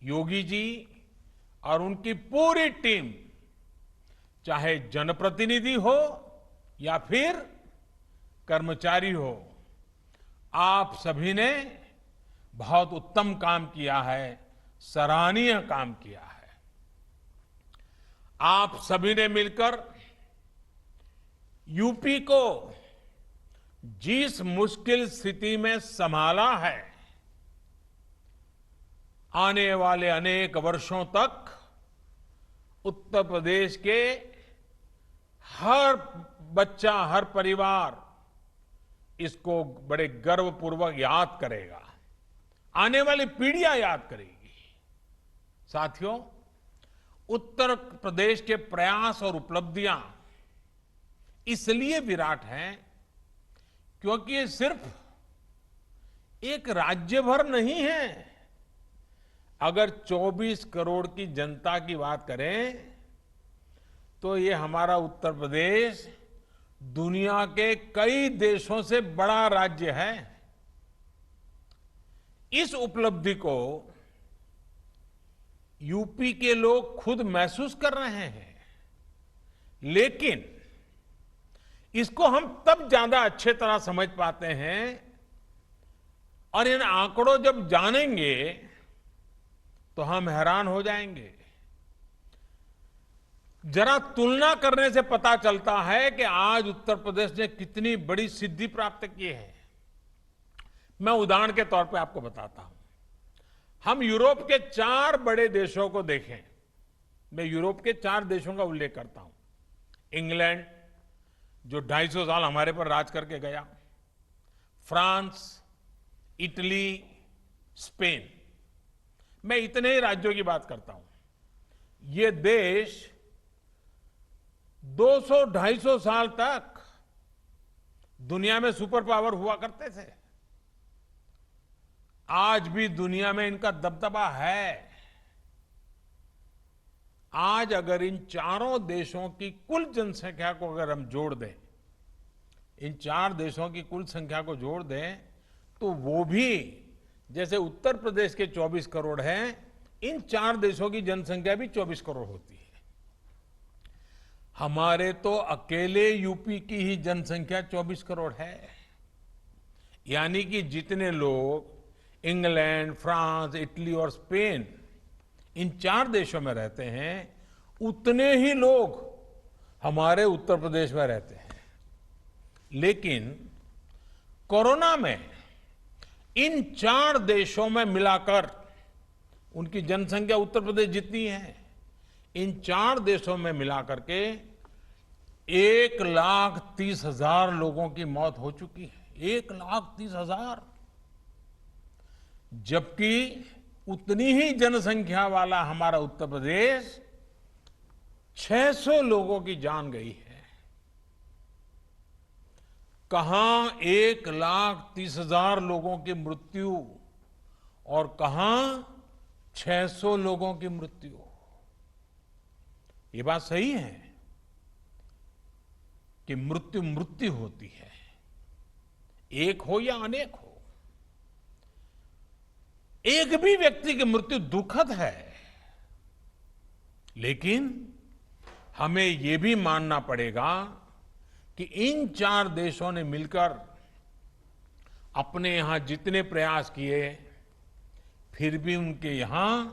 योगी जी और उनकी पूरी टीम, चाहे जनप्रतिनिधि हो या फिर कर्मचारी हो, आप सभी ने बहुत उत्तम काम किया है, सराहनीय काम किया है। आप सभी ने मिलकर यूपी को जिस मुश्किल स्थिति में संभाला है, आने वाले अनेक वर्षों तक उत्तर प्रदेश के हर बच्चा, हर परिवार इसको बड़े गर्वपूर्वक याद करेगा, आने वाली पीढ़ियां याद करेगी। साथियों, उत्तर प्रदेश के प्रयास और उपलब्धियां इसलिए विराट हैं क्योंकि ये सिर्फ एक राज्य भर नहीं है। अगर 24 करोड़ की जनता की बात करें तो ये हमारा उत्तर प्रदेश दुनिया के कई देशों से बड़ा राज्य है। इस उपलब्धि को यूपी के लोग खुद महसूस कर रहे हैं, लेकिन इसको हम तब ज्यादा अच्छे तरह समझ पाते हैं और इन आंकड़ों जब जानेंगे तो हम हैरान हो जाएंगे। जरा तुलना करने से पता चलता है कि आज उत्तर प्रदेश ने कितनी बड़ी सिद्धि प्राप्त की है। मैं उदाहरण के तौर पे आपको बताता हूं। हम यूरोप के 4 बड़े देशों को देखें। मैं यूरोप के 4 देशों का उल्लेख करता हूं। इंग्लैंड, जो 250 साल हमारे पर राज करके गया, फ्रांस, इटली, स्पेन। मैं इतने ही राज्यों की बात करता हूं। ये देश 200-250 साल तक दुनिया में सुपर पावर हुआ करते थे। आज भी दुनिया में इनका दबदबा है। आज अगर इन चारों देशों की कुल जनसंख्या को अगर हम जोड़ दें, इन 4 देशों की कुल संख्या को जोड़ दें, तो वो भी जैसे उत्तर प्रदेश के 24 करोड़ हैं, इन 4 देशों की जनसंख्या भी 24 करोड़ होती है। हमारे तो अकेले यूपी की ही जनसंख्या 24 करोड़ है। यानी कि जितने लोग इंग्लैंड, फ्रांस, इटली और स्पेन, इन 4 देशों में रहते हैं, उतने ही लोग हमारे उत्तर प्रदेश में रहते हैं। लेकिन कोरोना में इन 4 देशों में मिलाकर उनकी जनसंख्या उत्तर प्रदेश जितनी है, इन 4 देशों में मिलाकर के 1,30,000 लोगों की मौत हो चुकी है। 1,30,000। जबकि उतनी ही जनसंख्या वाला हमारा उत्तर प्रदेश 600 लोगों की जान गई है। कहां 1,30,000 लोगों की मृत्यु और कहां 600 लोगों की मृत्यु। ये बात सही है कि मृत्यु मृत्यु होती है, एक हो या अनेक हो। एक भी व्यक्ति की मृत्यु दुखद है, लेकिन हमें यह भी मानना पड़ेगा कि इन 4 देशों ने मिलकर अपने यहां जितने प्रयास किए, फिर भी उनके यहां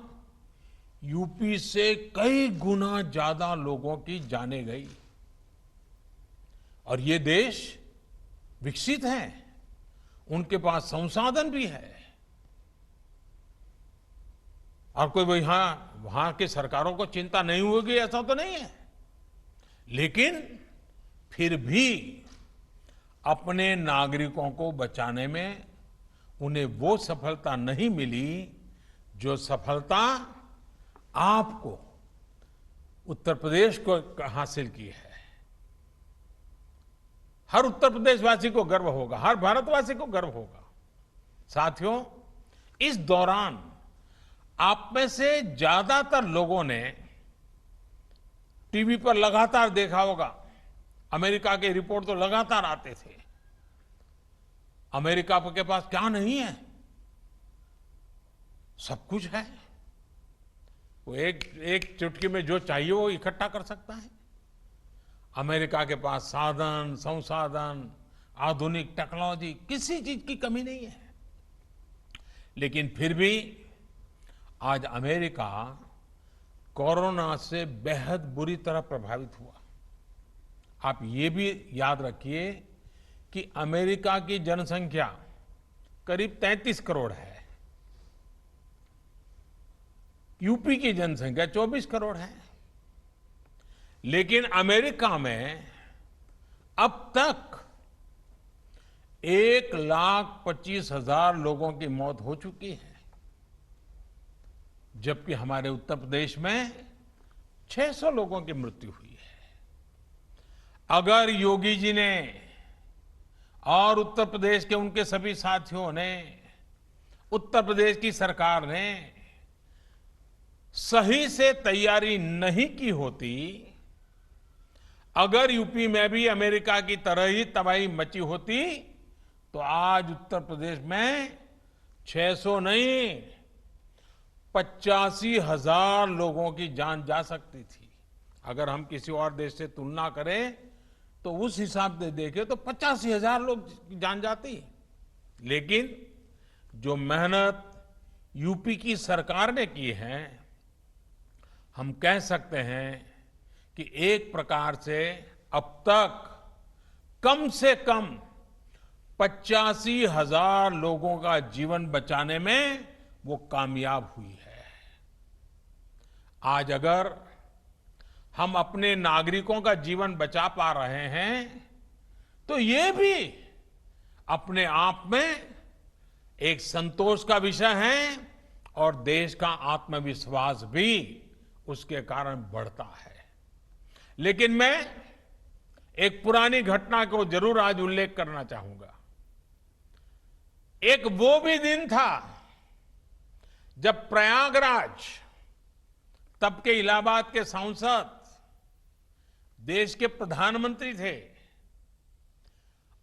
यूपी से कई गुना ज्यादा लोगों की जानें गई। और ये देश विकसित है, उनके पास संसाधन भी है, और कोई वहां की सरकारों को चिंता नहीं होगी ऐसा तो नहीं है, लेकिन फिर भी अपने नागरिकों को बचाने में उन्हें वो सफलता नहीं मिली जो सफलता आपको उत्तर प्रदेश को हासिल की है। हर उत्तर प्रदेशवासी को गर्व होगा, हर भारतवासी को गर्व होगा। साथियों, इस दौरान आप में से ज्यादातर लोगों ने टीवी पर लगातार देखा होगा, अमेरिका के रिपोर्ट तो लगातार आते थे। अमेरिका के पास क्या नहीं है? सब कुछ है। वो एक चुटकी में जो चाहिए वो इकट्ठा कर सकता है। अमेरिका के पास साधन, संसाधन, आधुनिक टेक्नोलॉजी, किसी चीज की कमी नहीं है। लेकिन फिर भी आज अमेरिका कोरोना से बेहद बुरी तरह प्रभावित हुआ। आप ये भी याद रखिए कि अमेरिका की जनसंख्या करीब 33 करोड़ है, यूपी की जनसंख्या 24 करोड़ है, लेकिन अमेरिका में अब तक 1,25,000 लोगों की मौत हो चुकी है, जबकि हमारे उत्तर प्रदेश में 600 लोगों की मृत्यु हुई है। अगर योगी जी ने और उत्तर प्रदेश के उनके सभी साथियों ने, उत्तर प्रदेश की सरकार ने सही से तैयारी नहीं की होती, अगर यूपी में भी अमेरिका की तरह ही तबाही मची होती, तो आज उत्तर प्रदेश में 600 नहीं 85,000 लोगों की जान जा सकती थी। अगर हम किसी और देश से तुलना करें तो उस हिसाब से देखें तो 85,000 लोग की जान जाती। लेकिन जो मेहनत यूपी की सरकार ने की है, हम कह सकते हैं कि एक प्रकार से अब तक कम से कम 85,000 लोगों का जीवन बचाने में वो कामयाब हुई है। आज अगर हम अपने नागरिकों का जीवन बचा पा रहे हैं, तो ये भी अपने आप में एक संतोष का विषय है, और देश का आत्मविश्वास भी उसके कारण बढ़ता है। लेकिन मैं एक पुरानी घटना को जरूर आज उल्लेख करना चाहूंगा। एक वो भी दिन था जब प्रयागराज, तब के इलाहाबाद के सांसद, देश के प्रधानमंत्री थे,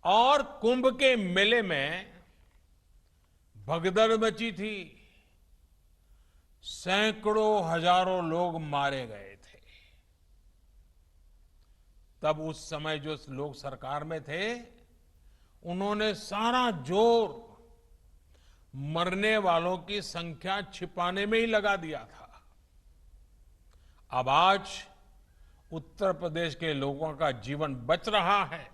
और कुंभ के मेले में भगदड़ मची थी, सैकड़ों हजारों लोग मारे गए थे। तब उस समय जो लोग सरकार में थे, उन्होंने सारा जोर मरने वालों की संख्या छिपाने में ही लगा दिया था। अब आज उत्तर प्रदेश के लोगों का जीवन बच रहा है,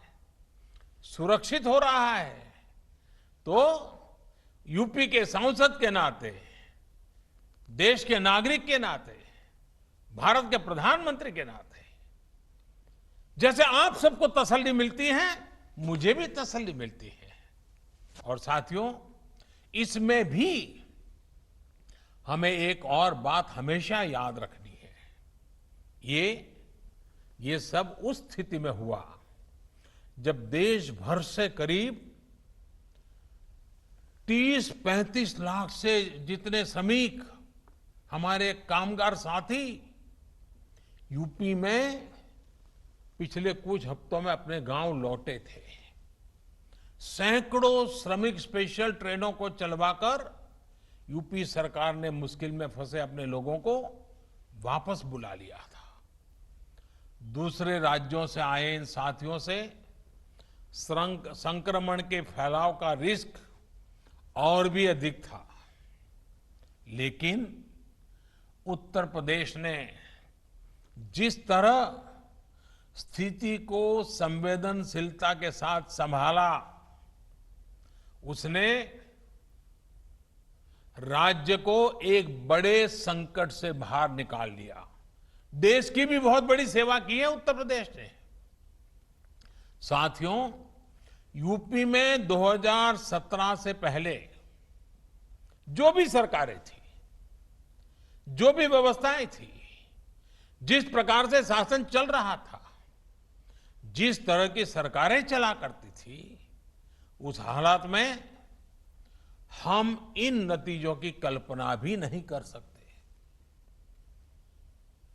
सुरक्षित हो रहा है, तो यूपी के सांसद के नाते, देश के नागरिक के नाते, भारत के प्रधानमंत्री के नाते, जैसे आप सबको तसल्ली मिलती है, मुझे भी तसल्ली मिलती है। और साथियों, इसमें भी हमें एक और बात हमेशा याद रखनी है। ये सब उस स्थिति में हुआ जब देश भर से करीब 30-35 लाख से जितने श्रमिक, हमारे कामगार साथी यूपी में पिछले कुछ हफ्तों में अपने गांव लौटे थे। सैकड़ों श्रमिक स्पेशल ट्रेनों को चलवाकर यूपी सरकार ने मुश्किल में फंसे अपने लोगों को वापस बुला लिया था। दूसरे राज्यों से आए इन साथियों से संक्रमण के फैलाव का रिस्क और भी अधिक था, लेकिन उत्तर प्रदेश ने जिस तरह स्थिति को संवेदनशीलता के साथ संभाला, उसने राज्य को एक बड़े संकट से बाहर निकाल लिया। देश की भी बहुत बड़ी सेवा की है उत्तर प्रदेश ने। साथियों, यूपी में 2017 से पहले जो भी सरकारें थी, जो भी व्यवस्थाएं थी, जिस प्रकार से शासन चल रहा था, जिस तरह की सरकारें चला करती थी, उस हालात में हम इन नतीजों की कल्पना भी नहीं कर सकते।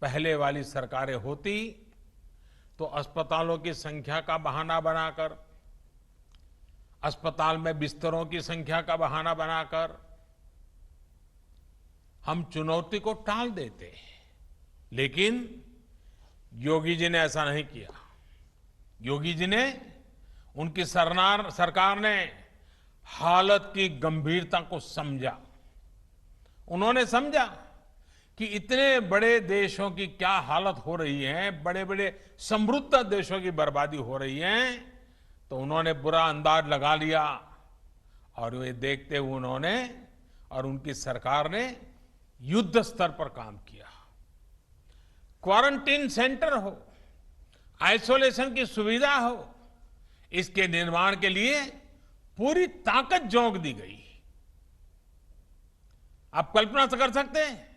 पहले वाली सरकारें होती तो अस्पतालों की संख्या का बहाना बनाकर, अस्पताल में बिस्तरों की संख्या का बहाना बनाकर हम चुनौती को टाल देते, लेकिन योगी जी ने ऐसा नहीं किया। योगी जी ने, उनकी सरकार ने हालत की गंभीरता को समझा। उन्होंने समझा कि इतने बड़े देशों की क्या हालत हो रही है, बड़े बड़े समृद्ध देशों की बर्बादी हो रही है, तो उन्होंने बुरा अंदाज लगा लिया और वे देखते हुए उन्होंने और उनकी सरकार ने युद्ध स्तर पर काम किया। क्वारंटीन सेंटर हो, आइसोलेशन की सुविधा हो, इसके निर्माण के लिए पूरी ताकत झोंक दी गई। आप कल्पना कर सकते हैं,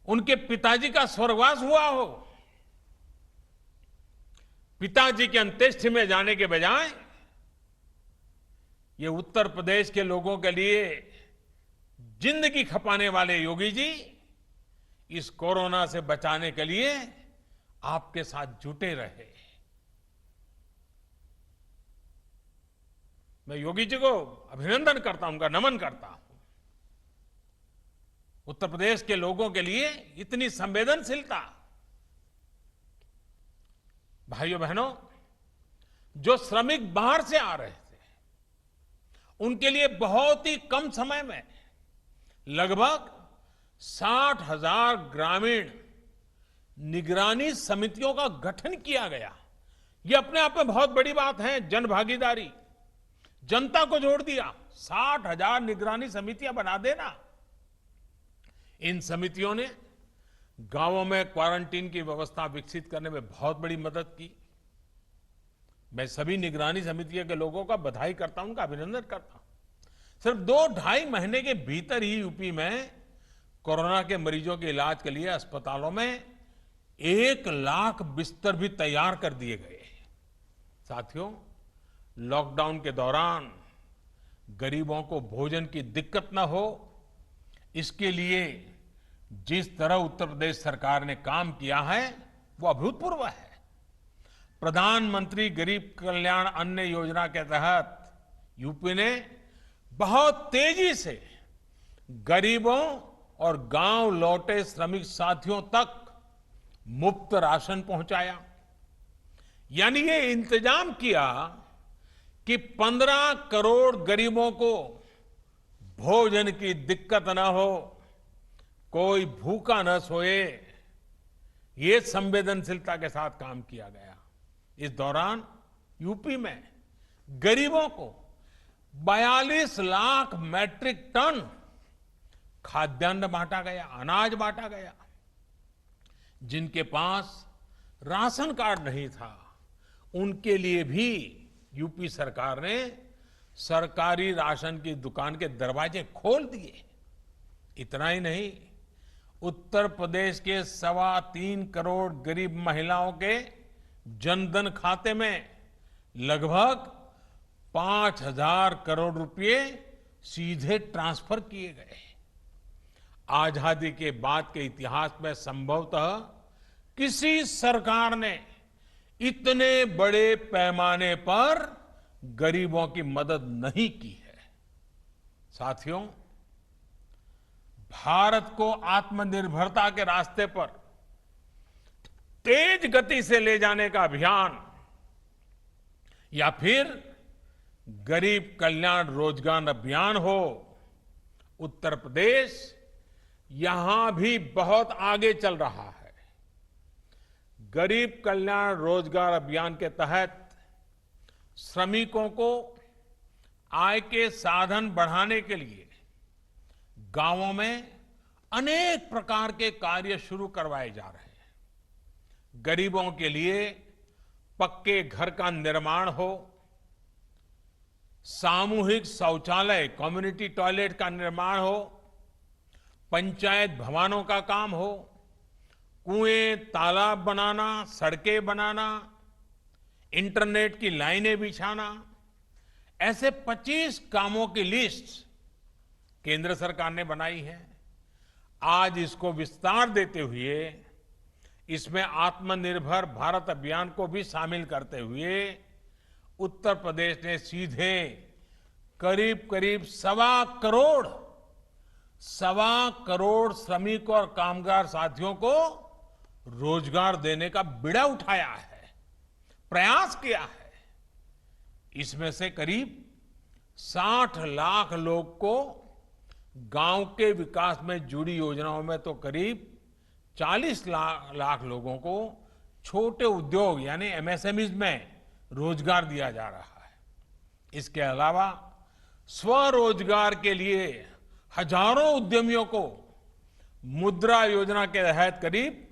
उनके पिताजी का स्वर्गवास हुआ हो, पिताजी के अंत्येष्टि में जाने के बजाय ये उत्तर प्रदेश के लोगों के लिए जिंदगी खपाने वाले योगी जी इस कोरोना से बचाने के लिए आपके साथ जुटे रहे। मैं योगी जी को अभिनंदन करता हूं, उनका नमन करता हूं। उत्तर प्रदेश के लोगों के लिए इतनी संवेदनशीलता। भाइयों बहनों, जो श्रमिक बाहर से आ रहे थे, उनके लिए बहुत ही कम समय में लगभग 60,000 ग्रामीण निगरानी समितियों का गठन किया गया। यह अपने आप में बहुत बड़ी बात है। जन भागीदारी, जनता को जोड़ दिया। 60,000 निगरानी समितियां बना देना। इन समितियों ने गांवों में क्वारंटीन की व्यवस्था विकसित करने में बहुत बड़ी मदद की। मैं सभी निगरानी समितियों के लोगों का बधाई करता हूं, उनका अभिनंदन करता हूं। सिर्फ 2-2.5 महीने के भीतर ही यूपी में कोरोना के मरीजों के इलाज के लिए अस्पतालों में 1 लाख बिस्तर भी तैयार कर दिए गए। साथियों, लॉकडाउन के दौरान गरीबों को भोजन की दिक्कत न हो, इसके लिए जिस तरह उत्तर प्रदेश सरकार ने काम किया है वो अभूतपूर्व है। प्रधानमंत्री गरीब कल्याण अन्न योजना के तहत यूपी ने बहुत तेजी से गरीबों और गांव लौटे श्रमिक साथियों तक मुफ्त राशन पहुंचाया। यानी ये इंतजाम किया कि 15 करोड़ गरीबों को भोजन की दिक्कत न हो, कोई भूखा न सोए। ये संवेदनशीलता के साथ काम किया गया। इस दौरान यूपी में गरीबों को 42 लाख मैट्रिक टन खाद्यान्न बांटा गया, अनाज बांटा गया। जिनके पास राशन कार्ड नहीं था, उनके लिए भी यूपी सरकार ने सरकारी राशन की दुकान के दरवाजे खोल दिए। इतना ही नहीं, उत्तर प्रदेश के 3.25 करोड़ गरीब महिलाओं के जनधन खाते में लगभग 5,000 करोड़ रुपए सीधे ट्रांसफर किए गए। आजादी के बाद के इतिहास में संभवतः किसी सरकार ने इतने बड़े पैमाने पर गरीबों की मदद नहीं की है। साथियों, भारत को आत्मनिर्भरता के रास्ते पर तेज गति से ले जाने का अभियान या फिर गरीब कल्याण रोजगार अभियान हो, उत्तर प्रदेश यहां भी बहुत आगे चल रहा है। गरीब कल्याण रोजगार अभियान के तहत श्रमिकों को आय के साधन बढ़ाने के लिए गांवों में अनेक प्रकार के कार्य शुरू करवाए जा रहे हैं। गरीबों के लिए पक्के घर का निर्माण हो, सामूहिक शौचालय कम्युनिटी टॉयलेट का निर्माण हो, पंचायत भवनों का काम हो, कुएं तालाब बनाना, सड़कें बनाना, इंटरनेट की लाइनें बिछाना, ऐसे 25 कामों की लिस्ट केंद्र सरकार ने बनाई है। आज इसको विस्तार देते हुए इसमें आत्मनिर्भर भारत अभियान को भी शामिल करते हुए उत्तर प्रदेश ने सीधे करीब करीब 1.25 करोड़ श्रमिक और कामगार साथियों को रोजगार देने का बीड़ा उठाया है, प्रयास किया है। इसमें से करीब 60 लाख लोग को गांव के विकास में जुड़ी योजनाओं में तो करीब 40 लाख लोगों को छोटे उद्योग यानी एमएसएमईज में रोजगार दिया जा रहा है। इसके अलावा स्वरोजगार के लिए हजारों उद्यमियों को मुद्रा योजना के तहत करीब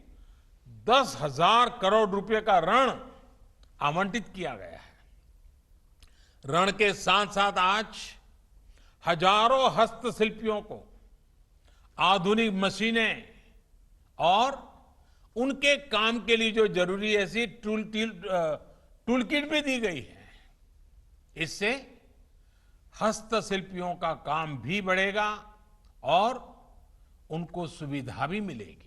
10,000 करोड़ रुपए का ऋण आवंटित किया गया है। ऋण के साथ साथ आज हजारों हस्तशिल्पियों को आधुनिक मशीनें और उनके काम के लिए जो जरूरी ऐसी टूल किट भी दी गई है। इससे हस्तशिल्पियों का काम भी बढ़ेगा और उनको सुविधा भी मिलेगी।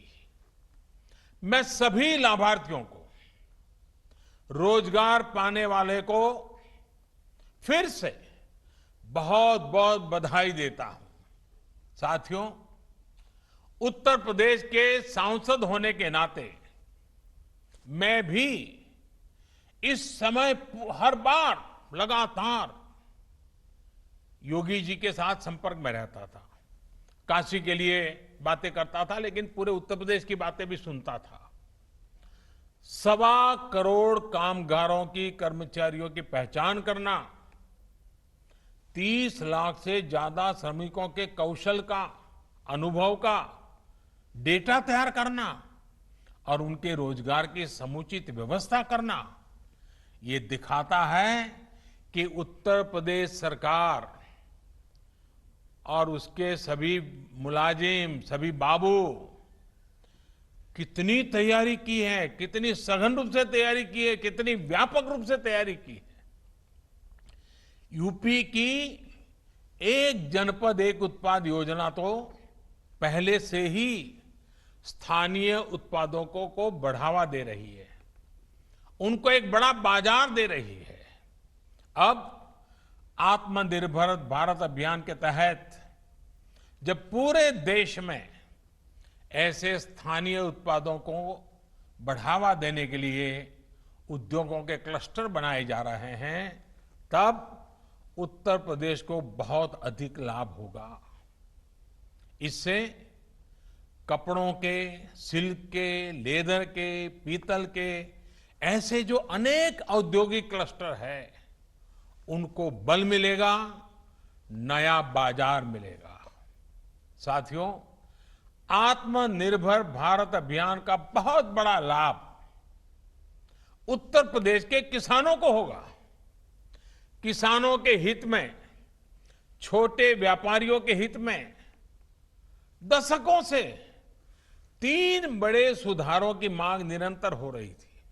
मैं सभी लाभार्थियों को, रोजगार पाने वाले को फिर से बहुत बहुत बधाई देता हूं। साथियों, उत्तर प्रदेश के सांसद होने के नाते मैं भी इस समय हर बार लगातार योगी जी के साथ संपर्क में रहता था। काशी के लिए बातें करता था, लेकिन पूरे उत्तर प्रदेश की बातें भी सुनता था। 1.25 करोड़ कामगारों की, कर्मचारियों की पहचान करना, 30 लाख से ज्यादा श्रमिकों के कौशल का, अनुभव का डेटा तैयार करना और उनके रोजगार की समुचित व्यवस्था करना, ये दिखाता है कि उत्तर प्रदेश सरकार और उसके सभी मुलाजिम, सभी बाबू कितनी तैयारी की है, कितनी सघन रूप से तैयारी की है, कितनी व्यापक रूप से तैयारी की है। यूपी की एक जनपद एक उत्पाद योजना तो पहले से ही स्थानीय उत्पादों को बढ़ावा दे रही है, उनको एक बड़ा बाजार दे रही है। अब आत्मनिर्भर भारत अभियान के तहत जब पूरे देश में ऐसे स्थानीय उत्पादों को बढ़ावा देने के लिए उद्योगों के क्लस्टर बनाए जा रहे हैं, तब उत्तर प्रदेश को बहुत अधिक लाभ होगा। इससे कपड़ों के, सिल्क के, लेदर के, पीतल के ऐसे जो अनेक औद्योगिक क्लस्टर है, उनको बल मिलेगा, नया बाजार मिलेगा। साथियों, आत्मनिर्भर भारत अभियान का बहुत बड़ा लाभ उत्तर प्रदेश के किसानों को होगा। किसानों के हित में, छोटे व्यापारियों के हित में दशकों से 3 बड़े सुधारों की मांग निरंतर हो रही थी।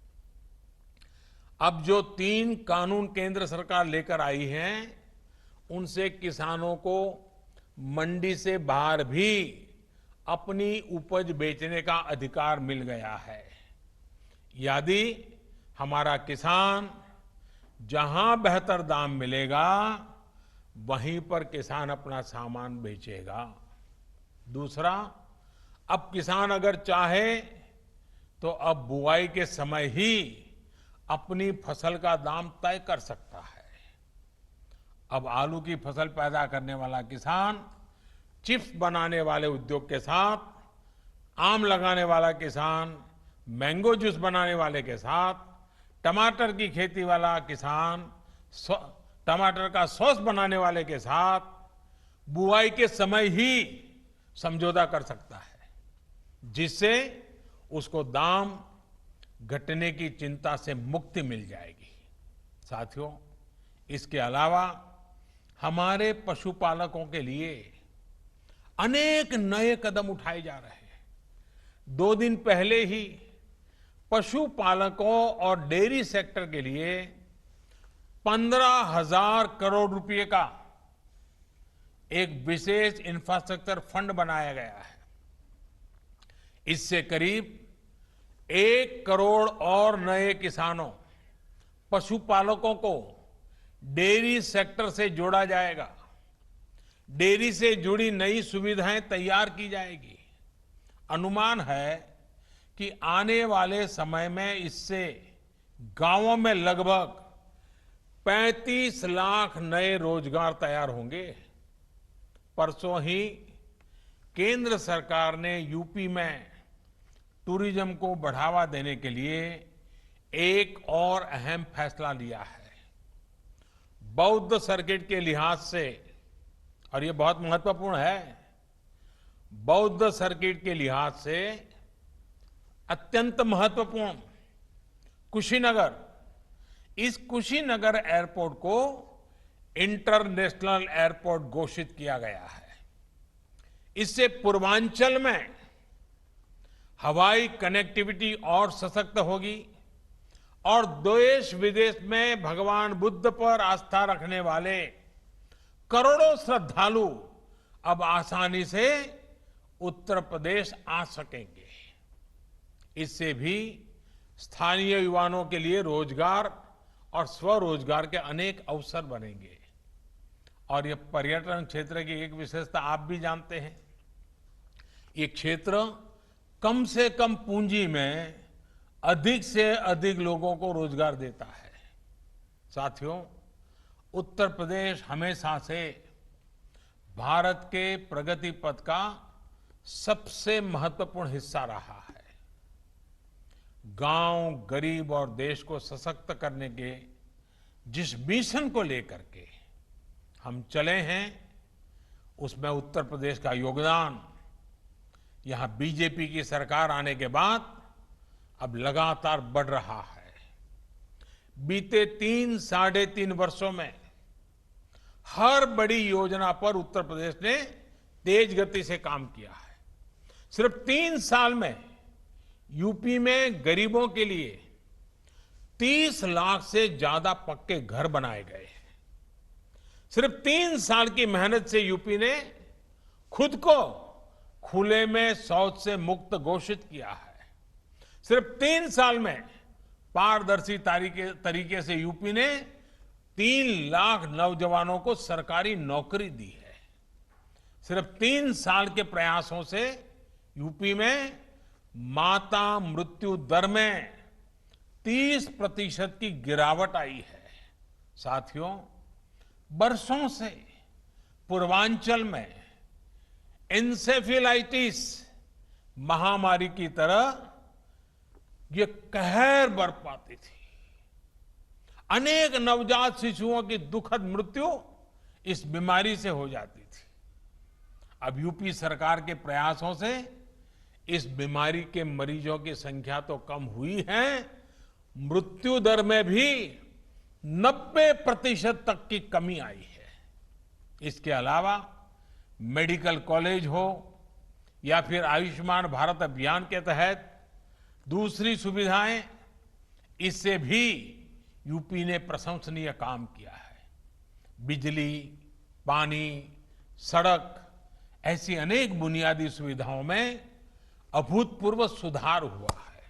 अब जो 3 कानून केंद्र सरकार लेकर आई है, उनसे किसानों को मंडी से बाहर भी अपनी उपज बेचने का अधिकार मिल गया है। यदि हमारा किसान जहां बेहतर दाम मिलेगा वहीं पर किसान अपना सामान बेचेगा। दूसरा, अब किसान अगर चाहे तो अब बुआई के समय ही अपनी फसल का दाम तय कर सकता है। अब आलू की फसल पैदा करने वाला किसान चिप्स बनाने वाले उद्योग के साथ, आम लगाने वाला किसान मैंगो जूस बनाने वाले के साथ, टमाटर की खेती वाला किसान टमाटर का सॉस बनाने वाले के साथ बुआई के समय ही समझौता कर सकता है, जिससे उसको दाम घटने की चिंता से मुक्ति मिल जाएगी। साथियों, इसके अलावा हमारे पशुपालकों के लिए अनेक नए कदम उठाए जा रहे हैं। 2 दिन पहले ही पशुपालकों और डेयरी सेक्टर के लिए 15,000 करोड़ रुपए का एक विशेष इंफ्रास्ट्रक्चर फंड बनाया गया है। इससे करीब 1 करोड़ और नए किसानों, पशुपालकों को डेयरी सेक्टर से जोड़ा जाएगा। डेयरी से जुड़ी नई सुविधाएं तैयार की जाएगी। अनुमान है कि आने वाले समय में इससे गांवों में लगभग 35 लाख नए रोजगार तैयार होंगे। परसों ही केंद्र सरकार ने यूपी में टूरिज्म को बढ़ावा देने के लिए एक और अहम फैसला लिया है। बौद्ध सर्किट के लिहाज से, और ये बहुत महत्वपूर्ण है, बौद्ध सर्किट के लिहाज से अत्यंत महत्वपूर्ण कुशीनगर, इस कुशीनगर एयरपोर्ट को इंटरनेशनल एयरपोर्ट घोषित किया गया है। इससे पूर्वांचल में हवाई कनेक्टिविटी और सशक्त होगी और देश विदेश में भगवान बुद्ध पर आस्था रखने वाले करोड़ों श्रद्धालु अब आसानी से उत्तर प्रदेश आ सकेंगे। इससे भी स्थानीय युवाओं के लिए रोजगार और स्वरोजगार के अनेक अवसर बनेंगे। और ये पर्यटन क्षेत्र की एक विशेषता आप भी जानते हैं, ये क्षेत्र कम से कम पूंजी में अधिक से अधिक लोगों को रोजगार देता है। साथियों, उत्तर प्रदेश हमेशा से भारत के प्रगति पथ का सबसे महत्वपूर्ण हिस्सा रहा है। गांव, गरीब और देश को सशक्त करने के जिस मिशन को लेकर के हम चले हैं, उसमें उत्तर प्रदेश का योगदान यहां बीजेपी की सरकार आने के बाद अब लगातार बढ़ रहा है। बीते 3-3.5 वर्षों में हर बड़ी योजना पर उत्तर प्रदेश ने तेज गति से काम किया है। सिर्फ 3 साल में यूपी में गरीबों के लिए 30 लाख से ज्यादा पक्के घर बनाए गए हैं। सिर्फ 3 साल की मेहनत से यूपी ने खुद को खुले में शौच से मुक्त घोषित किया है। सिर्फ 3 साल में पारदर्शी तरीके से यूपी ने 3 लाख नौजवानों को सरकारी नौकरी दी है। सिर्फ 3 साल के प्रयासों से यूपी में माता मृत्यु दर में 30% की गिरावट आई है। साथियों, बरसों से पूर्वांचल में एन्सेफेलाइटिस महामारी की तरह ये कहर बरपाती थी। अनेक नवजात शिशुओं की दुखद मृत्यु इस बीमारी से हो जाती थी। अब यूपी सरकार के प्रयासों से इस बीमारी के मरीजों की संख्या तो कम हुई है, मृत्यु दर में भी 90% तक की कमी आई है। इसके अलावा मेडिकल कॉलेज हो या फिर आयुष्मान भारत अभियान के तहत दूसरी सुविधाएं, इससे भी यूपी ने प्रशंसनीय काम किया है। बिजली, पानी, सड़क, ऐसी अनेक बुनियादी सुविधाओं में अभूतपूर्व सुधार हुआ है।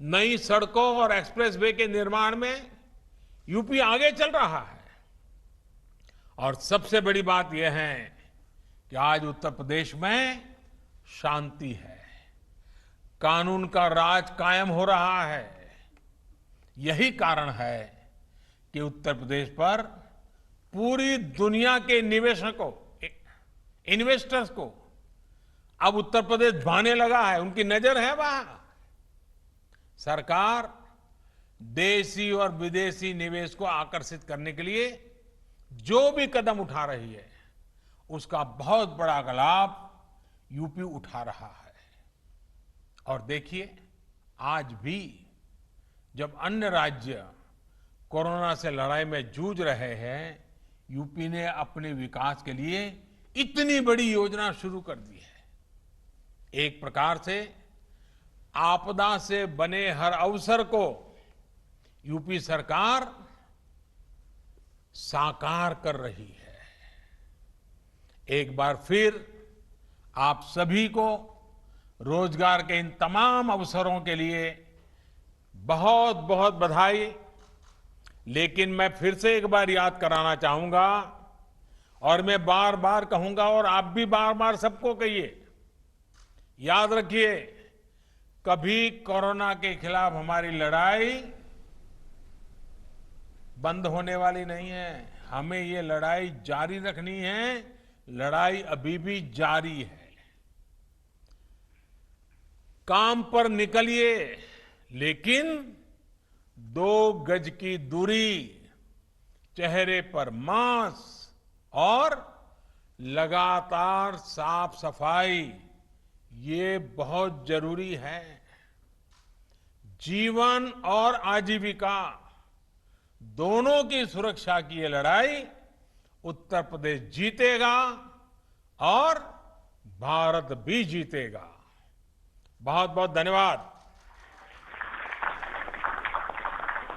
नई सड़कों और एक्सप्रेसवे के निर्माण में यूपी आगे चल रहा है। और सबसे बड़ी बात यह है कि आज उत्तर प्रदेश में शांति है, कानून का राज कायम हो रहा है। यही कारण है कि उत्तर प्रदेश पर पूरी दुनिया के निवेशकों, इन्वेस्टर्स को अब उत्तर प्रदेश भाने लगा है, उनकी नजर है वहां। सरकार देशी और विदेशी निवेश को आकर्षित करने के लिए जो भी कदम उठा रही है, उसका बहुत बड़ा लाभ यूपी उठा रहा है। और देखिए, आज भी जब अन्य राज्य कोरोना से लड़ाई में जूझ रहे हैं, यूपी ने अपने विकास के लिए इतनी बड़ी योजना शुरू कर दी है। एक प्रकार से आपदा से बने हर अवसर को यूपी सरकार साकार कर रही है। एक बार फिर आप सभी को रोजगार के इन तमाम अवसरों के लिए बहुत बहुत बधाई। लेकिन मैं फिर से एक बार याद कराना चाहूंगा, और मैं बार बार कहूंगा, और आप भी बार बार सबको कहिए, याद रखिए, कभी कोरोना के खिलाफ हमारी लड़ाई बंद होने वाली नहीं है। हमें ये लड़ाई जारी रखनी है। लड़ाई अभी भी जारी है। काम पर निकलिए, लेकिन 2 गज की दूरी, चेहरे पर मास्क और लगातार साफ सफाई, ये बहुत जरूरी है। जीवन और आजीविका दोनों की सुरक्षा की ये लड़ाई उत्तर प्रदेश जीतेगा और भारत भी जीतेगा। बहुत बहुत धन्यवाद।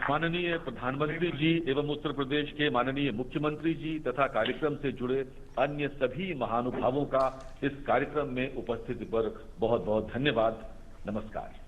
माननीय प्रधानमंत्री जी एवं उत्तर प्रदेश के माननीय मुख्यमंत्री जी तथा कार्यक्रम से जुड़े अन्य सभी महानुभावों का इस कार्यक्रम में उपस्थिति पर बहुत बहुत धन्यवाद। नमस्कार।